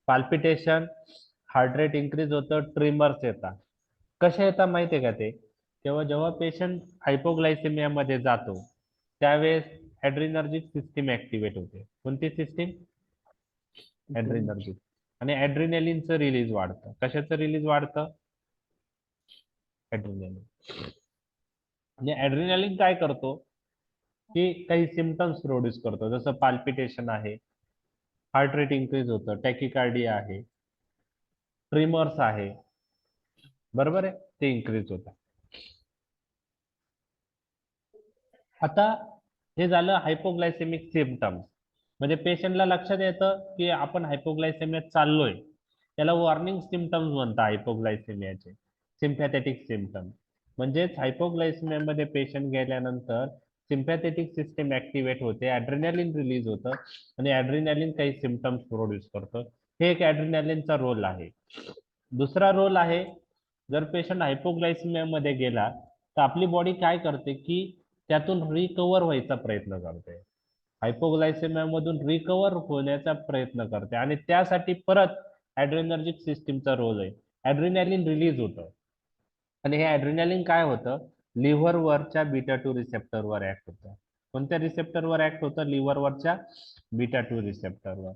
पाल्पिटेशन, हार्ट रेट इन्क्रीज होतं, ट्रिमर्स येतात. कशा येतात माहितीये का ते? जेव्हा पेशंट हायपोग्लायसेमिया मध्ये जातो, त्यावेळेस ऍड्रिनर्जिक सिस्टीम ऍक्टिव्हेट होते. कोणती सिस्टीम? ऍड्रिनर्जिक. आणि ऍड्रिनॅलिनचं रिलीज वाढतं. कशाचं रिलीज वाढतं? ऍड्रिनॅलिन. म्हणजे ऍड्रिनॅलिन काय करतो की काही सिम्पटम्स प्रोड्यूस करतो, जसं पाल्पिटेशन आहे, हार्ट रेट इन्क्रीज होतं, टॅकिकार्डिया आहे, ट्रिमर्स आहे, बरोबर आहे, ते इन्क्रीज होतं. आता हे झालं हायपोग्लायसेमिक सिम्पटम्स. म्हणजे पेशंटला लक्षात येतं की आपण हायपोग्लायसेमियात चाललोय. त्याला वॉर्निंग सिम्पटम्स म्हणतात हायपोग्लायसेमियाचे, सिम्पॅथेटिक सिम्पटम. म्हणजेच हायपोग्लायसेमियामध्ये पेशंट गेल्यानंतर सिम्पॅथेटिक सिस्टीम ऍक्टिव्हेट होते, ऍड्रिनॅलिन रिलीज होतं आणि ऍड्रिनॅलिन काही सिम्पटम्स प्रोड्यूस करतं. हे एक ऍड्रिनॅलिनचा रोल आहे. दुसरा रोल आहे, जर पेशंट हायपोग्लायसेमियामध्ये गेला तर आपली बॉडी काय करते की त्यातून रिकवर व्हायचा प्रयत्न करते. हायपोग्लायसेमिया मधून रिकवर होण्याचा प्रयत्न करते आणि त्यासाठी परत ऍड्रेनर्जिक सिस्टीमचा रोल आहे. ऍड्रिनॅलिन रिलीज होतं आणि हे ऍड्रिनॅलिन काय होतं? लिव्हरवरच्या बीटा 2 रिसेप्टरवर ऍक्ट होतं. कोणत्या रिसेप्टरवर ऍक्ट होतं? लिव्हरवरच्या बीटा 2 रिसेप्टरवर.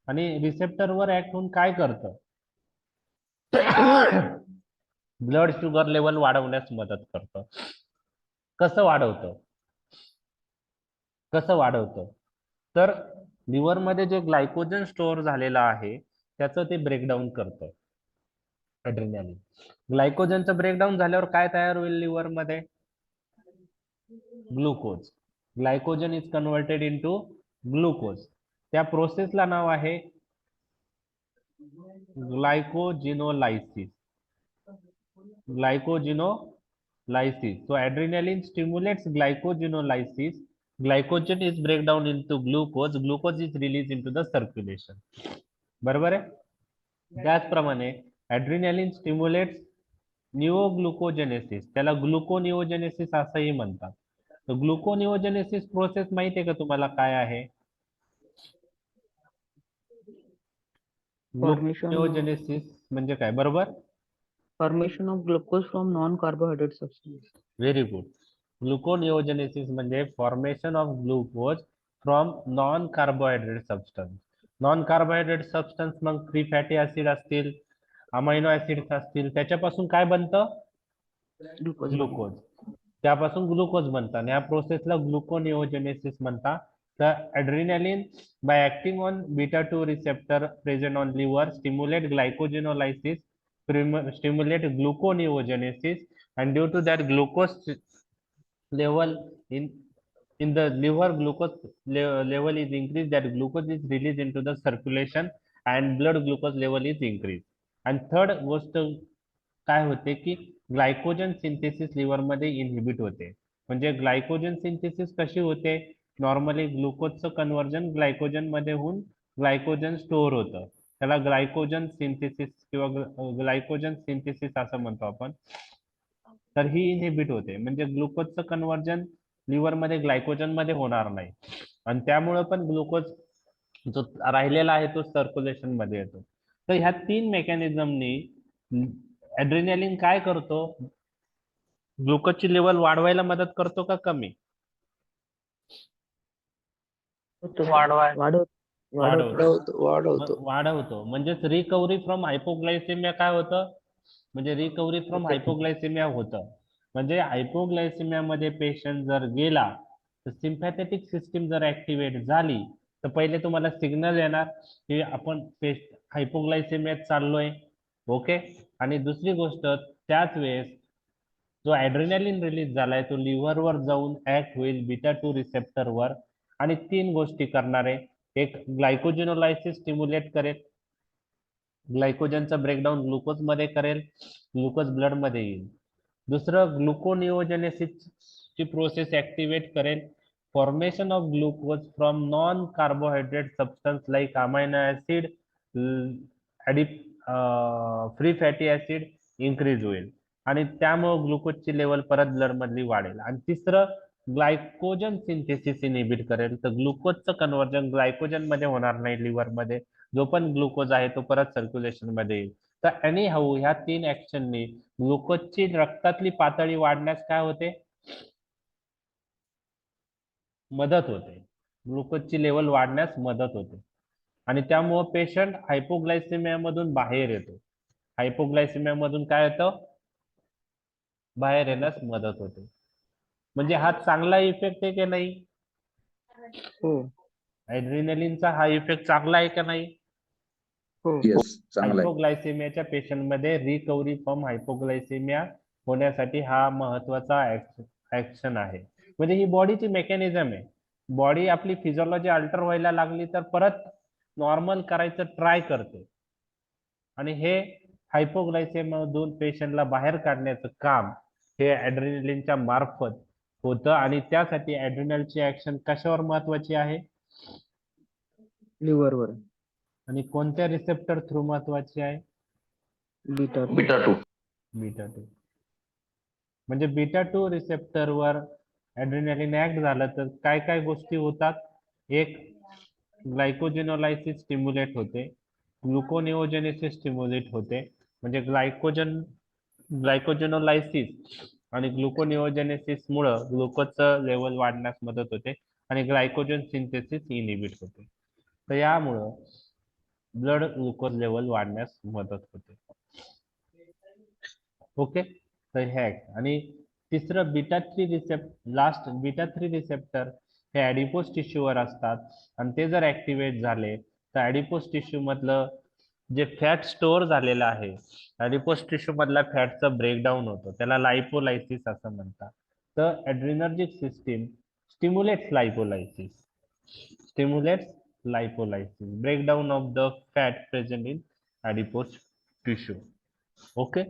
आणि रिसेप्टरवर ऍक्ट होऊन काय करतं? ब्लड शुगर लेवल वाढवण्यास मदत करतं. कसं वाढवतं? तर लिव्हर मध्ये जे ग्लायकोजन स्टोअर झालेलं आहे त्याचं ते ब्रेकडाऊन करतं ऍड्रिनॅलिन. ग्लायकोजनचं ब्रेकडाऊन झाल्यावर काय तयार होईल लिव्हर मध्ये? Glucose. Glycogen is converted into glucose. त्या प्रोसेसला नाव आहे ग्लायकोजिनोलायसिस. Glycogenolysis. So adrenaline stimulates glycogenolysis. Glycogen is break down into glucose. Glucose is released into the circulation. बरोबर आहे. त्याचप्रमाणे adrenaline stimulates निओग्लुकोजेनेसिस. त्याला ग्लुकोनिओजेनेसिस असंही म्हणतात. तर ग्लुकोनिओजेनेसिस प्रोसेस माहिती आहे का तुम्हाला काय आहे? ग्लुकोनिओजेनेसिस म्हणजे काय? बरोबर. Formation of glucose from non-carbohydrate substance. Very good. Gluconeogenesis म्हणजे formation of glucose from non carbohydrate substance. Non carbohydrate substance मग फ्री फॅटी ऍसिड असतील, अमायनो ऍसिड्स असतील, त्याच्यापासून काय बनतं? Glucose. ग्लुकोज. त्यापासून ग्लुकोज बनतात. या प्रोसेसला ग्लुकोनिओजेनेसिस म्हणतात. तर adrenaline by acting on beta 2 receptor present on liver stimulate glycogenolysis, stimulate gluconeogenesis, and due to that glucose level in the liver, glucose level is increased, that glucose is released into the circulation and blood glucose level is increased. And third गोष्ट काय होते की glycogen synthesis liver मध्ये inhibit होते. म्हणजे glycogen synthesis कशी होते? Normally ग्लुकोजचं conversion glycogen मध्ये होऊन ग्लायकोजन स्टोअर होतं. त्याला ग्लायकोजन सिंथेसिस किंवा ग्लायकोजन सिंथेसिस असं म्हणतो आपण. तर ही इनहिबिट होते. म्हणजे ग्लुकोजचं कन्व्हर्जन लिव्हर मध्ये ग्लायकोजन मध्ये होणार नाही आणि त्यामुळे पण ग्लुकोज जो राहिलेला आहे तो सर्क्युलेशन मध्ये येतो. तर ह्या तीन मेकॅनिझमनी ॲड्रेनालिन काय करतो? ग्लुकोजची लेवल वाढवायला मदत करतो का कमी? वाढवतो. म्हणजेच रिकव्हरी फ्रॉम हायपोग्लायसेमिया काय होतं? म्हणजे रिकव्हरी फ्रॉम हायपोग्लायसेमिया होतं. म्हणजे हायपोग्लायसेमिया मध्ये पेशंट जर गेला तर सिम्पॅथेटिक सिस्टीम जर ऍक्टिव्हेट झाली तर पहिले तुम्हाला सिग्नल येणार की आपण हायपोग्लायसेमियात चाललोय. ओके. आणि दुसरी गोष्ट त्याच वेळेस जो ॲड्रेनालिन रिलीज झालाय तो लिव्हरवर जाऊन ऍक्ट होईल बीटा 2 रिसेप्टरवर आणि तीन गोष्टी करणार आहे. एक ग्लायकोजिनोलायसिस स्टिम्युलेट करेल, ग्लायकोजनचं ब्रेकडाऊन ग्लुकोज मध्ये करेल, ग्लुकोज ब्लड मध्ये येईल. दुसरं ग्लुकोनिओजेनेसिसची प्रोसेस ऍक्टिव्हेट करेल, formation of glucose from non carbohydrate substance like amino acid, free fatty acid increase होईल आणि त्यामुळे ग्लुकोजची लेवल परत ब्लड मधली वाढेल. आणि तिसरं ग्लायकोजन सिंथेसिस इनहिबिट करेल. तर ग्लुकोजचं कन्व्हर्जन ग्लायकोजन मध्ये होणार नाही लिव्हर मध्ये. जो पण ग्लुकोज आहे तो परत सर्क्युलेशन मध्ये येईल. तर एनी हाऊ ह्या तीन ऍक्शननी ग्लुकोजची रक्तातली पातळी वाढण्यास काय होते? मदत होते. ग्लुकोजची लेवल वाढण्यास मदत होते आणि त्यामुळे पेशंट हायपोग्लायसेमिया मधून बाहेर येतो. हायपोग्लायसेमिया मधून काय येतं? बाहेर येण्यास मदत होते. म्हणजे हा चांगला इफेक्ट आहे की नाही? हो. ॲड्रेनालिनचा हा इफेक्ट चांगला आहे का नाही? हो. येस, चांगला आहे. हायपोग्लायसेमियाच्या पेशंट मध्ये रिकव्हरी फ्रॉम हायपोग्लायसेमिया होण्यासाठी हा महत्वाचा ऍक्शन आहे. म्हणजे ही बॉडीची मेकॅनिझम आहे. बॉडी आपली फिजिओलॉजी अल्टर व्हायला लागली तर परत नॉर्मल करायचं ट्राय करते आणि हे हायपोग्लायसेमियामधून पेशंटला बाहेर काढण्याचं काम हे ॲड्रेनालिनच्या मार्फत होतं. आणि त्यासाठी ॲड्रेनालची ऍक्शन कशावर महत्वाची आहे? लिव्हरवर. आणि कोणत्या रिसेप्टर थ्रू महत्वाची आहे? बीटा 2. बीटा 2. बीटा 2. म्हणजे बीटा 2 रिसेप्टरवर ॲड्रेनालिन ऍक्ट झालं तर काय काय गोष्टी होतात? एक, ग्लायकोजिनोलायसिस स्टिम्युलेट होते, ग्लुकोनिओजेनेसिस स्टिम्युलेट होते. म्हणजे ग्लायकोजिनोलायसिस आणि ग्लुकोनिओजेनेसिस मुळे ग्लुकोजचं लेवल वाढण्यास मदत होते आणि ग्लायकोजन सिंथेसिस इनहिबिट होते. तर यामुळं ब्लड ग्लुकोज लेवल वाढण्यास मदत होते. ओके. तर हे आणि तिसरं बीटा 3 रिसेप्टर हे ऍडिपोस टिश्यूवर असतात आणि ते जर ऍक्टिव्हेट झाले तर ऍडिपोस टिश्यू मधलं जे फॅट स्टोअर झालेलं आहे, ऍडिपोस टिश्यू मधला फॅटचं ब्रेकडाऊन होतं, त्याला लायपोलायसिस असं म्हणतात. तर adrenergic system stimulates lipolysis, lipolysis, breakdown of the fat present in adipose tissue. Okay,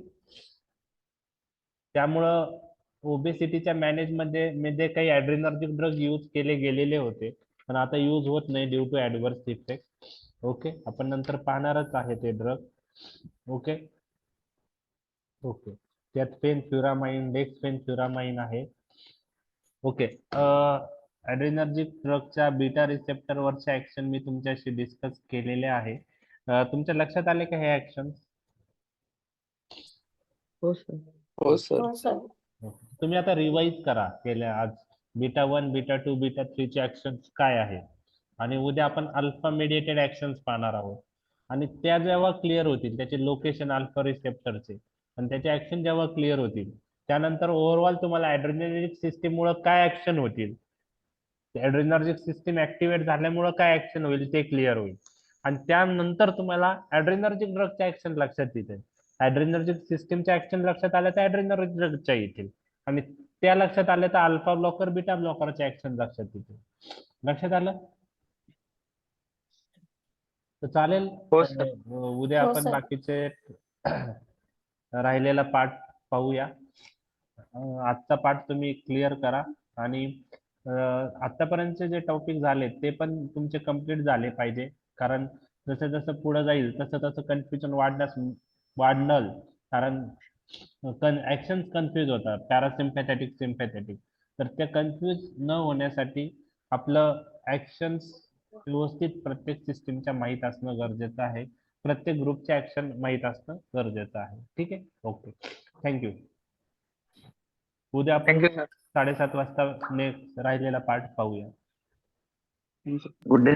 त्यामुळं ओबेसिटीच्या मध्ये काही ऍड्रेनर्जिक ड्रग यूज केले गेलेले होते, पण आता यूज होत नाही due to adverse effect. Okay, आपण नंतर पाहणारच आहे ते ड्रग. ओके ओके, त्यात फेनफ्युरामाइन, डेक्सफेनफ्युरामाइन आहे. ओके, ऍड्रेनर्जिक ड्रगच्या बीटा रिसेप्टर वरचे ऍक्शन मी तुमच्याशी डिस्कस केलेले आहे. तुमच्या लक्षात आले का हे ऍक्शन? हो सर. हो सर. तुम्ही आता रिवाइज करा गेल्या आज बीटा 1, बीटा 2, बीटा 3 चे ऍक्शन्स काय आहे, आणि उद्या आपण अल्फा मेडिएटेड ऍक्शन्स पाहणार आहोत. आणि त्या जेव्हा क्लिअर होतील त्याचे लोकेशन अल्फा रिसेप्टरचे आणि त्याचे ऍक्शन जेव्हा क्लिअर होतील, त्यानंतर ओव्हरऑल तुम्हाला ऍड्रेनर्जिक सिस्टीम मुळे काय ऍक्शन होतील, ऍड्रेनर्जिक सिस्टीम ऍक्टिव्हेट झाल्यामुळे काय ऍक्शन होईल ते क्लिअर होईल. आणि त्यानंतर तुम्हाला ऍड्रेनर्जिक ड्रगच्या ऍक्शन लक्षात येतील. ऍड्रेनर्जिक सिस्टीमच्या ऍक्शन लक्षात आल्या तर ऍड्रेनर्जिक ड्रगच्या येतील, आणि त्या लक्षात आल्या तर अल्फा ब्लॉकर, बीटा ब्लॉकरचे ऍक्शन लक्षात येतील. लक्षात आलं तर चालेल. हो सर. उद्या आपण बाकीचे राहिलेला पार्ट पाहूया. आजचा पार्ट तुम्ही क्लिअर करा, आणि आतापर्यंतचे जे टॉपिक झाले ते पण तुमचे कम्प्लीट झाले पाहिजे, कारण जसं जसं पुढे जाईल तसं तसं कन्फ्युजन वाढणार, कारण ऍक्शन कन्फ्युज होतात, पॅरासिम्पॅथेटिक, सिम्पॅथेटिक. तर ते कन्फ्युज न होण्यासाठी आपलं ऍक्शन्स व्यवस्थित प्रत्येक सिस्टीमच्या माहीत असणं गरजेचं आहे, प्रत्येक ग्रुपचे ऍक्शन माहीत असणं गरजेचं आहे. ठीक आहे, ओके, थँक्यू. उद्या आपण थँक्यू सर. 7:30 वाजता नेक्स्ट राहिलेला पार्ट पाहूया. Good day.